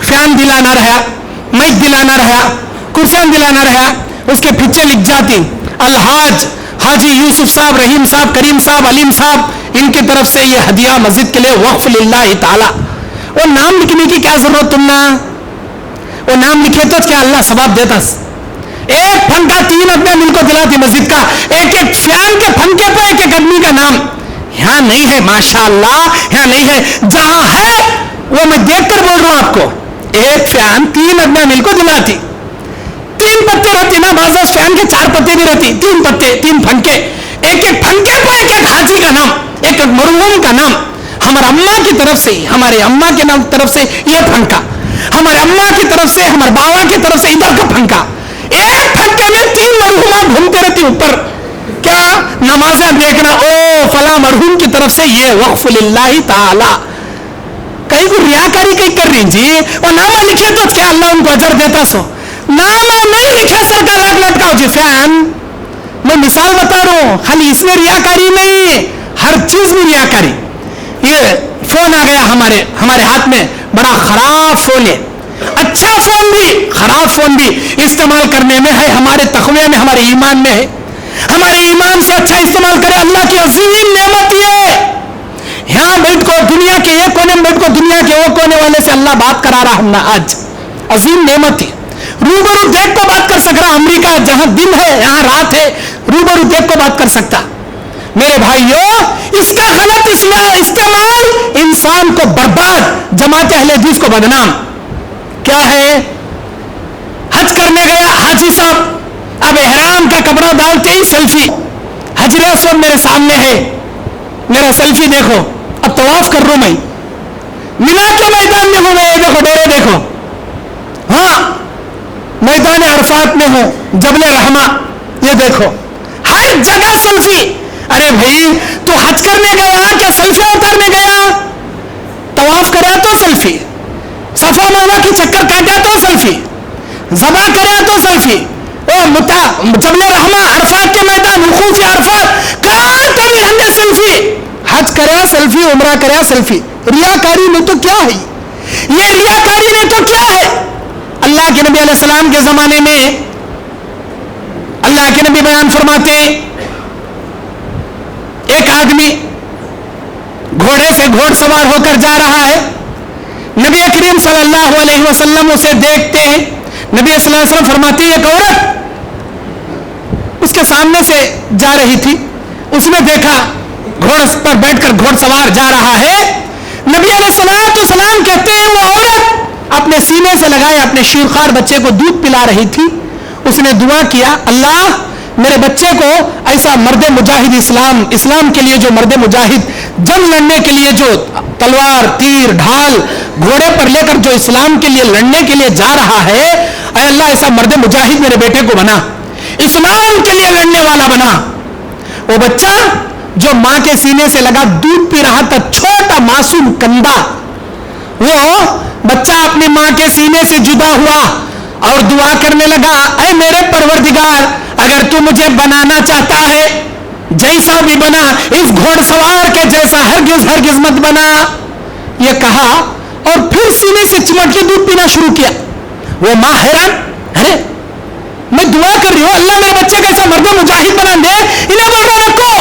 فین دلانا رہا, مائک دلانا رہا, کرسیاں دلانا رہا, اس کے پیچھے لکھ جاتی الحاج حاجی یوسف صاحب, رحیم صاحب, کریم صاحب, علیم صاحب, ان کی طرف سے یہ ہدیہ مسجد کے لیے وقف للہ تعالی. وہ نام لکھنے کی کیا ضرورت تم نا, وہ نام لکھے تو کیا اللہ ثواب دیتا. ایک پھنکا 3 آدمی مل کو دلاتی مسجد کا, ایک ایک فین کے پھنکے پہ ایک ایک آدمی کا نام. یہاں نہیں ہے ماشاء اللہ, یہاں نہیں ہے, جہاں ہے وہ میں دیکھ کر بول رہا ہوں آپ کو. ایک فین 3 آدمی مل کو دلاتی, 3 پتے رہتی نا, بعض فین کے 4 پتے بھی رہتی, 3 پتے 3 پھنکے, ایک ایک پھنکے پہ ایک ایک حاجی کا نام, ایک ایک مرحوم کا نام. ہمارے اماں کی طرف سے, ہمارے اماں کی طرف سے یہ پھنکا, ہمارے اماں کی طرف سے, ہمارے باوا کی طرف سے ادھر کا پھنکا. ایک پھنکے میں 3 مرحومات گھومتے رہتی اوپر. کیا نمازیں دیکھنا, او فلاں مرحوم کی طرف سے یہ وقف للہ تعالی. کہیں کو ریاکاری کہیں کر رہی جی, اور نامہ لکھے تو کیا اللہ ان کو اجر دیتا. سو نامہ نہیں لکھے سر کا لاکھ لٹکاؤ جی فین. میں مثال بتا رہا ہوں, خالی اس میں ریاکاری نہیں, ہر چیز میں ریاکاری. یہ فون آ گیا ہمارے ہاتھ میں, بڑا خراب فون ہے, اچھا فون بھی خراب فون بھی استعمال کرنے میں ہے, ہمارے تقوی میں, ہمارے ایمان میں ہے. ہمارے ایمان سے اچھا استعمال کرے, اللہ کی عظیم نعمت یہ. یہاں بیٹھ کو دنیا کے ایک کونے میں بیٹھ کو دنیا کے وہ کونے والے سے اللہ بات کرا رہا ہم آج, عظیم نعمت ہے. روبرو دیکھ کو بات کر سک رہا, امریکہ جہاں دن ہے یہاں رات ہے, روبرو دیکھ کو بات کر سکتا. میرے بھائیوں, اس کا غلط استعمال انسان کو برباد, جماعت اہل حدیث کو بدنام. کیا ہے, حج کرنے گیا حاجی صاحب, اب احرام کا کپڑا ڈالتے ہی سیلفی, حجر اسود میرے سامنے ہے, میرا سیلفی دیکھو. اب طواف کر رہا ہوں میں, منا کے میدان میں ہوں, میں یہ دیکھو ڈورے دیکھو, ہاں میدان عرفات میں ہوں, جبل رحمہ یہ دیکھو, ہر جگہ سیلفی. ارے بھائی تو حج کرنے گیا کیا سیلفی اتارنے گیا؟ طواف کریا تو سیلفی, صفا مروا کی چکر کاٹا تو سیلفی, ذبح کریا تو سیلفی, جبل رحمہ عرفات کے میدان وقوف عرفات کہاں کری ہم نے سیلفی. حج کریا سیلفی, عمرہ کریا سیلفی. ریاکاری میں تو کیا ہے, یہ ریاکاری میں تو کیا ہے. اللہ کے نبی علیہ السلام کے زمانے میں اللہ کے نبی بیان فرماتے, ایک آدمی گھوڑے سے گھوڑ سوار ہو کر جا رہا ہے, نبی کریم صلی اللہ علیہ وسلم اسے دیکھتے ہیں. نبی صلی اللہ علیہ وسلم فرماتے ایک عورت اس کے سامنے سے جا رہی تھی, اس نے دیکھا گھوڑے پر بیٹھ کر گھوڑ سوار جا رہا ہے. نبی علیہ السلام کہتے ہیں وہ عورت اپنے سینے سے لگائے اپنے شیرخوار بچے کو دودھ پلا رہی تھی. اس نے دعا کیا, اللہ میرے بچے کو ایسا مرد مجاہد, اسلام کے لیے جو مرد مجاہد جنگ لڑنے کے لیے جو تلوار تیر ڈھال گھوڑے پر لے کر جو اسلام کے لیے لڑنے کے لیے جا رہا ہے, اے اللہ ایسا مرد مجاہد میرے بیٹے کو بنا, اسلام کے لیے لڑنے والا بنا. وہ بچہ جو ماں کے سینے سے لگا دودھ پی رہا تھا, چھوٹا معصوم کندھا, وہ بچہ اپنی ماں کے سینے سے جدا ہوا اور دعا کرنے لگا, اے میرے پروردگار اگر تو مجھے بنانا چاہتا ہے جیسا بھی بنا, اس گھوڑ سوار کے جیسا ہرگز مت بنا. یہ کہا اور پھر سینے سے چمٹ کے دودھ پینا شروع کیا. وہ ماں حیران, ارے میں دعا کر رہی ہوں اللہ میرے بچے کو ایسا مرد مجاہد بنا دے, انہیں بول رہا رکھو.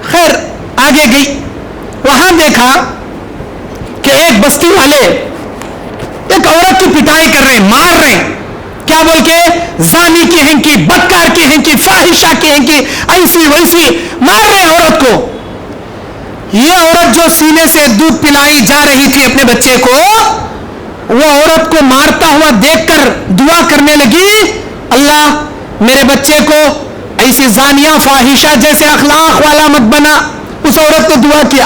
خیر آگے گئی, وہاں دیکھا کہ ایک بستی والے ایک عورت کی پٹائی کر رہے ہیں, مار رہے ہیں. کیا بول کے, زانی کی ہیں کی, بدکار کی ہیں کی, فاحشہ کی ہیں کی, ایسی ویسی مار رہے ہیں عورت کو. یہ عورت جو سینے سے دودھ پلائی جا رہی تھی اپنے بچے کو, وہ عورت کو مارتا ہوا دیکھ کر دعا کرنے لگی, اللہ میرے بچے کو ایسی زانیہ فاحشہ جیسے اخلاق والا مت بنا. اس عورت نے دعا کیا.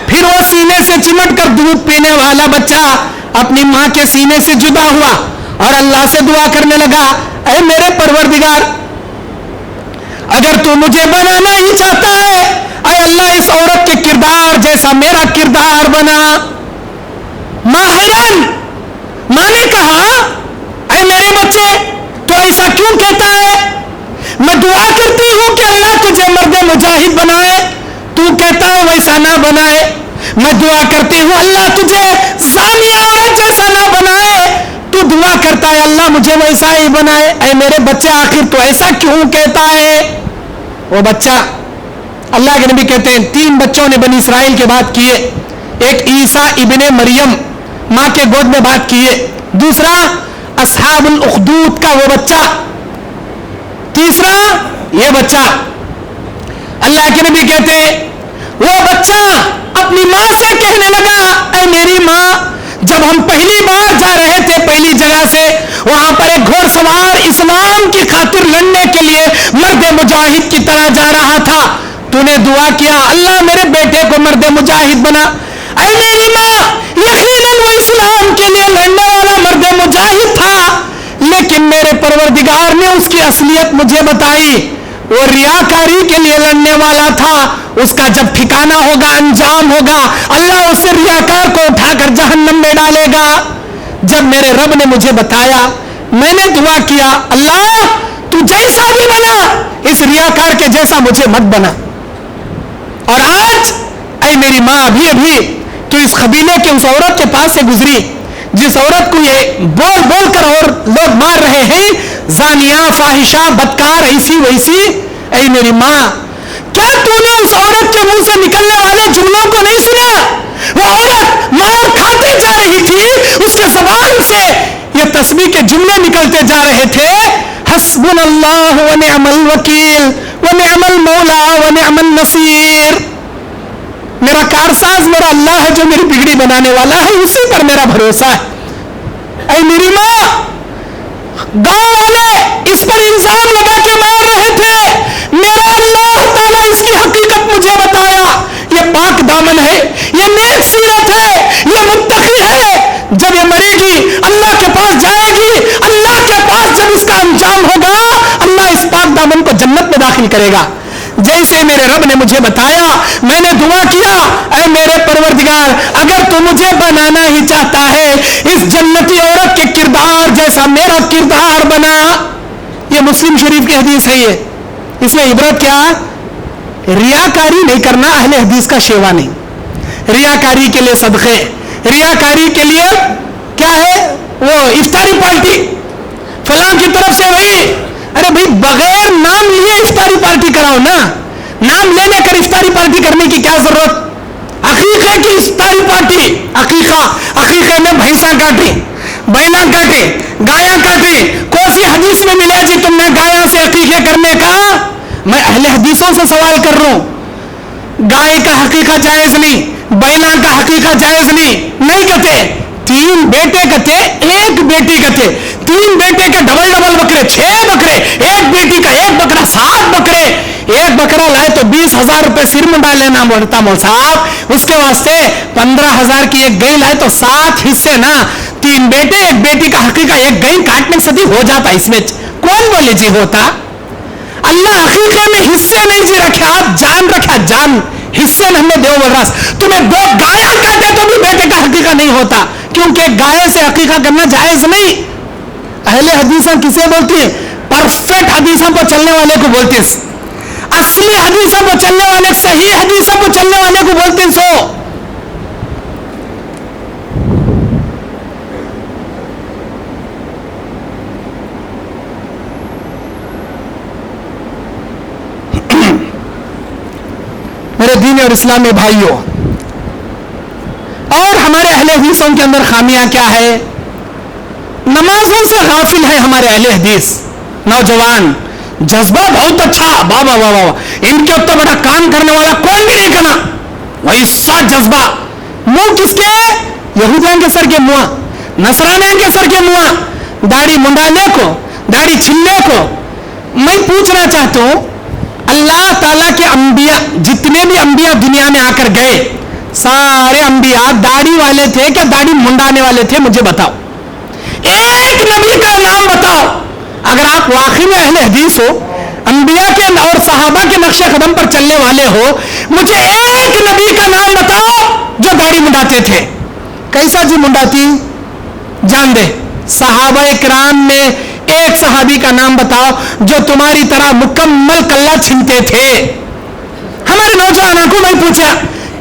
پھر وہ سینے سے چمٹ کر دودھ پینے والا بچہ اپنی ماں کے سینے سے جدا ہوا اور اللہ سے دعا کرنے لگا, اے میرے پروردگار اگر تو مجھے بنانا ہی چاہتا ہے, اے اللہ اس عورت کے کردار جیسا میرا کردار بنا. ماں حیران, ماں نے کہا, اے میرے بچے تو ایسا کیوں کہتا ہے؟ میں دعا کرتی ہوں کہ اللہ تجھے مرد مجاہد بنائے, تو کہتا ہے ویسا نہ بنائے. میں دعا کرتی ہوں اللہ تجھے زانیہ عورت جیسا نہ بنائے. تو دعا کرتا ہے اللہ مجھے ویسا ہی بنائے. اے میرے بچے آخر تو ایسا کیوں کہتا ہے؟ وہ بچہ، اللہ کے نبی کہتے ہیں 3 بچوں نے بنی اسرائیل کے بات کیے. ایک عیسیٰ ابن مریم ماں کے گود میں بات کیے، دوسرا اصحاب الاخدود کا وہ بچہ، تیسرا یہ بچہ. اللہ کے نبی کہتے وہ بچہ اپنی ماں سے کہنے لگا اے میری ماں، جب ہم پہلی بار جا رہے تھے پہلی جگہ سے، وہاں پر ایک گھوڑ سوار اسلام کی خاطر لڑنے کے لیے مرد مجاہد کی طرح جا رہا تھا. تو نے دعا کیا اللہ میرے بیٹے کو مرد مجاہد بنا. اے میری ماں، یقیناً وہ اسلام کے لیے لڑنے والا مرد مجاہد تھا، لیکن میرے پروردگار نے اس کی اصلیت مجھے بتائی. وہ ریاکاری کے لیے لڑنے والا تھا. اس کا جب ٹھکانہ ہوگا، انجام ہوگا، اللہ اسے ریاکار کو اٹھا کر جہنم میں ڈالے گا. جب میرے رب نے مجھے بتایا، میں نے دعا کیا اللہ تو جیسا بھی بنا اس ریاکار کے جیسا مجھے مت بنا. اور آج اے میری ماں، ابھی تو اس قبیلے کے اس عورت کے پاس سے گزری جس عورت کو یہ بول بول کر اور لوگ مار رہے ہیں، زانیہ، فاحشہ، بدکار، ایسی ویسی. اے میری ماں، کیا تو نے اس عورت کے منہ سے نکلنے والے جملوں کو نہیں سنا؟ وہ عورت مار کھاتے جا رہی تھی، اس کے زبان سے یہ تسبیح کے جملے نکلتے جا رہے تھے، حسبنا اللہ ونعم الوکیل ونعم المولا ونعم النصیر. میرا کارساز میرا اللہ ہے جو میری بگڑی بنانے والا ہے، اسی پر میرا بھروسہ ہے. اے میری ماں، گاؤں والے اس پر الزام لگا کے مار رہے تھے، میرا اللہ تعالیٰ اس کی حقیقت مجھے بتایا. یہ پاک دامن ہے، یہ نیک سیرت ہے، یہ متقی ہے. جب یہ مرے گی اللہ کے پاس جائے گی، اللہ کے پاس جب اس کا انجام ہوگا اللہ اس پاک دامن کو جنت میں داخل کرے گا. جیسے میرے رب نے مجھے بتایا میں نے دعا کیا اے میرے پروردگار، اگر تو مجھے بنانا ہی چاہتا ہے اس جنتی عورت کے کردار جیسا میرا کردار بنا. یہ مسلم شریف کی حدیث ہے. یہ اس میں عبرت کیا؟ ریاکاری نہیں کرنا اہل حدیث کا شیوا نہیں. ریاکاری کے لیے صدقے، ریاکاری کے لیے کیا ہے وہ افطاری پارٹی فلاں کی طرف سے وہی. ارے بھائی بغیر نام لیے افطاری پارٹی کراؤ نا. نام لے لے کر افطاری پارٹی کرنے کی کیا ضرورت؟ عقیقے کی افطاری پارٹی، عقیقے میں بھینسا کاٹی، بیلا کاٹے، گایا کاٹی. کون سی حدیث میں ملا جی تم نے گایا سے عقیقے کرنے کا؟ میں اہل حدیثوں سے سوال کر رہا ہوں. گائے کا حقیقہ جائز نہیں، بیلا کا حقیقہ جائز نہیں کہتے. 3 بیٹے کہتے، 1 بیٹی کہتے. 3 بیٹے کے ڈبل بکرے، 6 بکرے، 1 بیٹی کا 1 بکرا، 7 بکرے. 1 بکرا لائے تو 20,000 روپے سر میں ڈالنا پڑتا مول صاحب. اس کے واسطے 15,000 کی 1 گئی لائے تو 7 حصے نا. 3 بیٹے 1 بیٹی کا حقیقہ 1 گئی کاٹنے سے ہو جاتا. اس میں کون بولے جی ہوتا؟ اللہ حقیقے میں حصے نہیں جی رکھا، آپ جان رکھا، جان حصے میں ہم نے دیو براس. تمہیں 2 گایا کاٹے تو بھی بیٹے کا حقیقہ نہیں ہوتا، کیونکہ گائے سے عقیقہ کرنا جائز نہیں. اہل حدیثیں کسے بولتی ہیں؟ پرفیکٹ حدیثوں پر چلنے والے کو بولتے ہیں. اصلی حدیثوں پر چلنے والے، صحیح حدیثوں پر چلنے والے کو بولتے ہیں. سو میرے دین اور اسلامی بھائیوں، اور ہمارے اہل حدیثوں کے اندر خامیاں کیا ہے؟ نمازوں سے غافل ہے ہمارے اہل حدیث. نوجوان جذبہ بہت اچھا، بابا بابا ان کے اتنا بڑا کام کرنے والا کوئی بھی نہیں کرنا، وہی سا جذبہ. منہ کس کے؟ یہودیاں کے سر کے منہ، نصرانیاں کے سر کے منہ، داڑھی منڈانے کو، داڑھی چھلنے کو. میں پوچھنا چاہتا ہوں، اللہ تعالیٰ کے انبیاء جتنے بھی انبیاء دنیا میں آ کر گئے، سارے انبیاء داڑھی والے تھے کہ داڑھی منڈانے والے تھے؟ مجھے بتاؤ، ایک نبی کا نام بتاؤ. اگر آپ واقعی میں اہل حدیث ہو، انبیاء کے اور صحابہ کے نقش قدم پر چلنے والے ہو، مجھے ایک نبی کا نام بتاؤ جو داڑھی منڈاتے تھے. کیسا جی منڈاتی؟ جان دے. صحابہ کرام میں ایک صحابی کا نام بتاؤ جو تمہاری طرح مکمل کلہ چھنتے تھے. ہمارے نوجوانوں کو میں پوچھا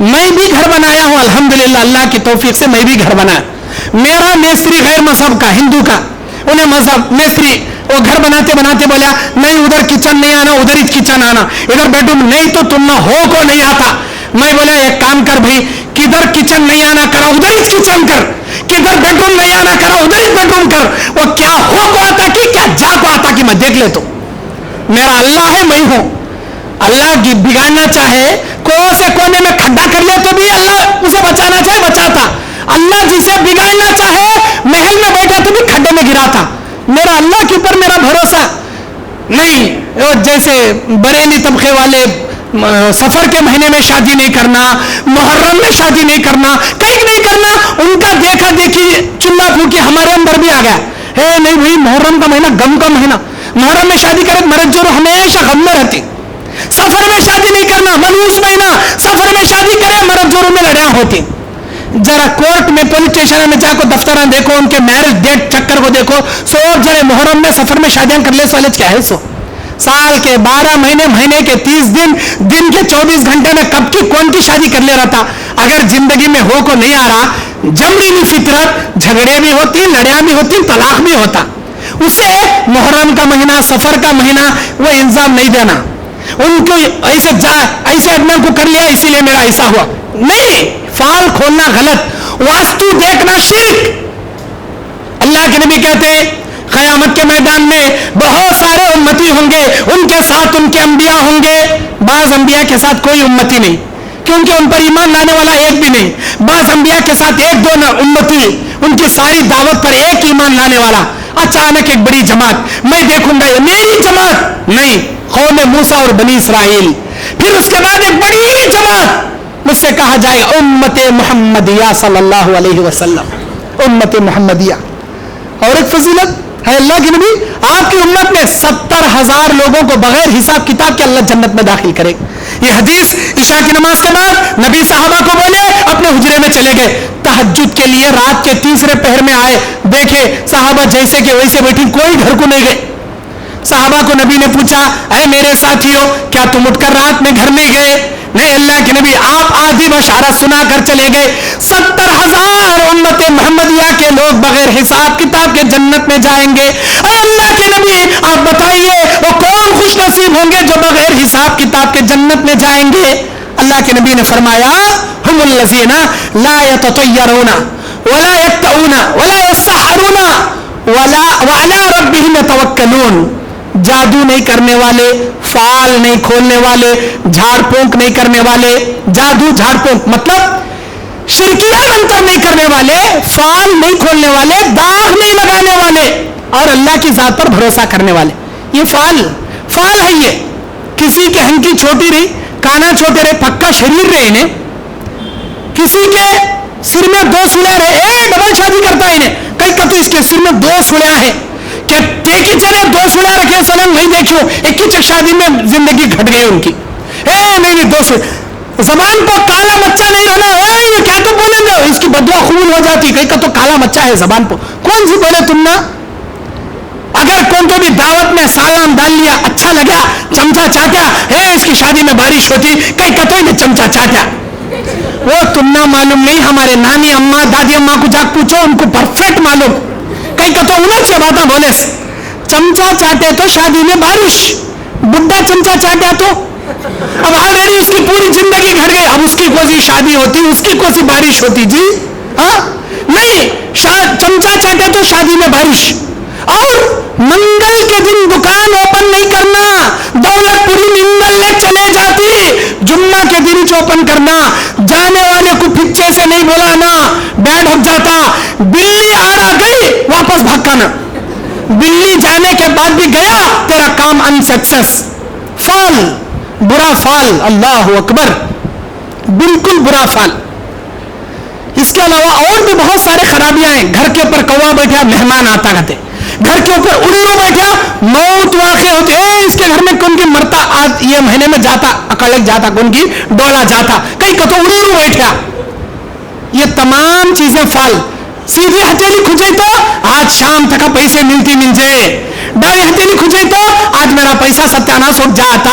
میں بھی گھر بنایا ہوں الحمدللہ، اللہ کی توفیق سے میں بھی گھر بنایا. میرا میستری غیر مذہب کا، ہندو کا، انہیں مذہب میستری وہ گھر بناتے بناتے بولا نہیں ادھر کچن نہیں آنا، ادھر ہی کچن آنا، ادھر بیڈ روم نہیں تو تم نہ ہو کو نہیں آتا. میں بولا ایک کام کر بھائی، کدھر کچن نہیں آنا کرا ادھر ہی کچن کر، کدھر بیڈ روم نہیں آنا کرا ادھر ہی بیڈ روم کر. وہ کیا ہو کو آتا کہ کیا جا کو آتا کہ میں دیکھ لے. تو میرا اللہ ہے، میں ہوں. اللہ بگاڑنا چاہے کونے سے کونے میں کھڈا کر لے تو بھی اللہ اسے بچانا چاہے بچاتا. اللہ جسے بگاڑنا چاہے محل میں بیٹھا تو بھی کھڈے میں گراتا. میرا اللہ کے اوپر میرا بھروسہ نہیں. جیسے بریلی طبقے والے سفر کے مہینے میں شادی نہیں کرنا، محرم میں شادی نہیں کرنا، کہیں نہیں کرنا، ان کا دیکھا دیکھی چولہا پھونکی ہمارے اندر بھی آ گیا ہے. نہیں بھائی محرم کا مہینہ غم کا مہینہ، محرم میں شادی کرے مرد جو ہمیشہ غم میں رہتی. سفر میں شادی نہیں کرنا، ملوث مہینہ، سفر میں شادی کرے مرد جوروں میں لڑیاں ہوتی. ذرا کورٹ میں پولیس اسٹیشن میں جا کو دفتر دیکھو، ان کے میرج ڈیٹ چکر کو دیکھو. سو جڑے محرم میں سفر میں شادیاں کر لے سوالج کیا ہے. سو سال کے 12 مہینے، مہینے کے 30 دن، دن کے 24 گھنٹے میں کب کی کون کی شادی کر لے رہا تھا. اگر زندگی میں ہو کو نہیں آ رہا، جمڑی فطرت، جھگڑے بھی ہوتی، لڑیاں بھی ہوتی، طلاق بھی ہوتا. اسے محرم کا مہینہ، سفر کا مہینہ وہ الزام نہیں دینا ان کو ایسے آدمی کو کر لیا اسی لیے میرا ایسا ہوا. نہیں، فال کھولنا غلط، واسطو دیکھنا شرک. اللہ کے نبی کہتے ہیں قیامت کے میدان میں بہت سارے امتی ہوں گے، ان کے ساتھ ان کے انبیاء ہوں گے. بعض انبیاء کے ساتھ کوئی امتی نہیں کیونکہ ان پر ایمان لانے والا ایک بھی نہیں. بعض انبیاء کے ساتھ ایک دو امتی، ان کی ساری دعوت پر ایک ایمان لانے والا. اچانک ایک بڑی جماعت، میں دیکھوں گا یہ میری جماعت نہیں، قوم موسیٰ اور بنی اسرائیل. پھر اس کے بعد ایک بڑی جماعت، مجھ سے کہا جائے امت محمدیہ صلی اللہ علیہ وسلم، امت محمدیہ. اور ایک فضیلت ہے اللہ کی نبی، آپ کی امت میں 70,000 لوگوں کو بغیر حساب کتاب کے اللہ جنت میں داخل کرے. یہ حدیث عشاء کی نماز کے بعد نبی صحابہ کو بولے، اپنے حجرے میں چلے گئے. تہجد کے لیے رات کے تیسرے پہر میں آئے، دیکھے صحابہ جیسے کہ ویسے بیٹھی، کوئی گھر کو نہیں گئے. صحابہ کو نبی نے پوچھا، اے میرے ساتھیوں کیا تم اٹھ کر رات میں گھر نہیں گئے؟ نہیں اللہ کے نبی، آپ آدھی بشارت سنا کر چلے گئے. 70,000 امت محمدیہ کے لوگ بغیر حساب کتاب کے جنت میں جائیں گے. اے اللہ کے نبی آپ بتائیے وہ کون خوش نصیب ہوں گے جو بغیر حساب کتاب کے جنت میں جائیں گے؟ اللہ کے نبی نے فرمایا ہم الذین لا یتطیرون ولا یکتؤون ولا یسحرون وعلی ربہم یتوکلون. جادو نہیں کرنے والے، فال نہیں کھولنے والے، جھاڑ پونک نہیں کرنے والے. جادو جھاڑ پونک مطلب شرکیہ منتر نہیں کرنے والے، فال نہیں کھولنے والے، داغ نہیں لگانے والے، اور اللہ کی ذات پر بھروسہ کرنے والے. یہ فال ہے. یہ کسی کے ہنکی چھوٹی رہی، کانا چھوٹے رہے، پکا شریر رہے انہیں. کسی کے سر میں 2 سوڑیاں رہے، ڈبل شادی کرتا ہے انہیں. کئی کا تو اس کے سر میں 2 سوڑیاں ہیں کہ ٹیکی چلے 2 سوڑیاں رکھے سلام نہیں دیکھو. 21 شادی میں زندگی گھٹ گئی ان کی. نہیں 2 سوڑیاں. زبان کو کالا مچا نہیں رہنا، یہ کیا تو بولیں گے، اس کی بدعا قبول ہو جاتی. کئی کا تو کالا مچا ہے زبان کو، کون سی بولے تم نا. اگر کون کو بھی دعوت میں سالام ڈال لیا، اچھا لگا، چمچا چاٹا، اس کی شادی میں بارش ہوتی، کئی کا تو انہیں چمچا چاٹا. وہ تم نہ معلوم نہیں، ہمارے نانی اماں دادی اماں کو جا پوچھو، ان کو پرفیکٹ معلوم. کئی کا تو انہیں سے باتیں بولے، چمچا چاٹے تو شادی میں بارش، بڈھا چمچا چاٹا تو اب آلریڈی اس کی پوری زندگی گھٹ گئی. اب اس کی کوئی سی شادی ہوتی، اس کی کوئی سی بارش ہوتی. جی ہاں نہیں، چمچا چاٹے تو شادی میں بارش. اور منگل کے دن دکان اوپن نہیں کرنا، دولت پوری منگل لے چلے جاتی. جمعہ کے دن اوپن کرنا، جانے والے کو پچھے سے نہیں بلانا، بیڈ ہو جاتا. بلی آ گئی واپس بھاگنا، بلی جانے کے بعد بھی گیا، تیرا کام ان سکسیس. فال، برا فال، اللہ اکبر، بالکل برا فال. اس کے علاوہ اور بھی بہت سارے خرابیاں ہیں. گھر کے اوپر کوا بیٹھا، مہمان آتا رہتے. گھر کے اوپر الو بیٹھا، موت واقع ہوتی. اس کے گھر میں کون کی مرتا، آج یہ مہینے میں جاتا، اکڑک جاتا، کون کی ڈولا جاتا، کئی کتو الو بیٹھا. یہ تمام چیزیں فال. سیدھی ہتھیلی کھجے تو آج شام تک پیسے ملتی مل جائے. ڈائی ہتھیلی کھجے تو آج میرا پیسہ ستیاناش ہو جاتا.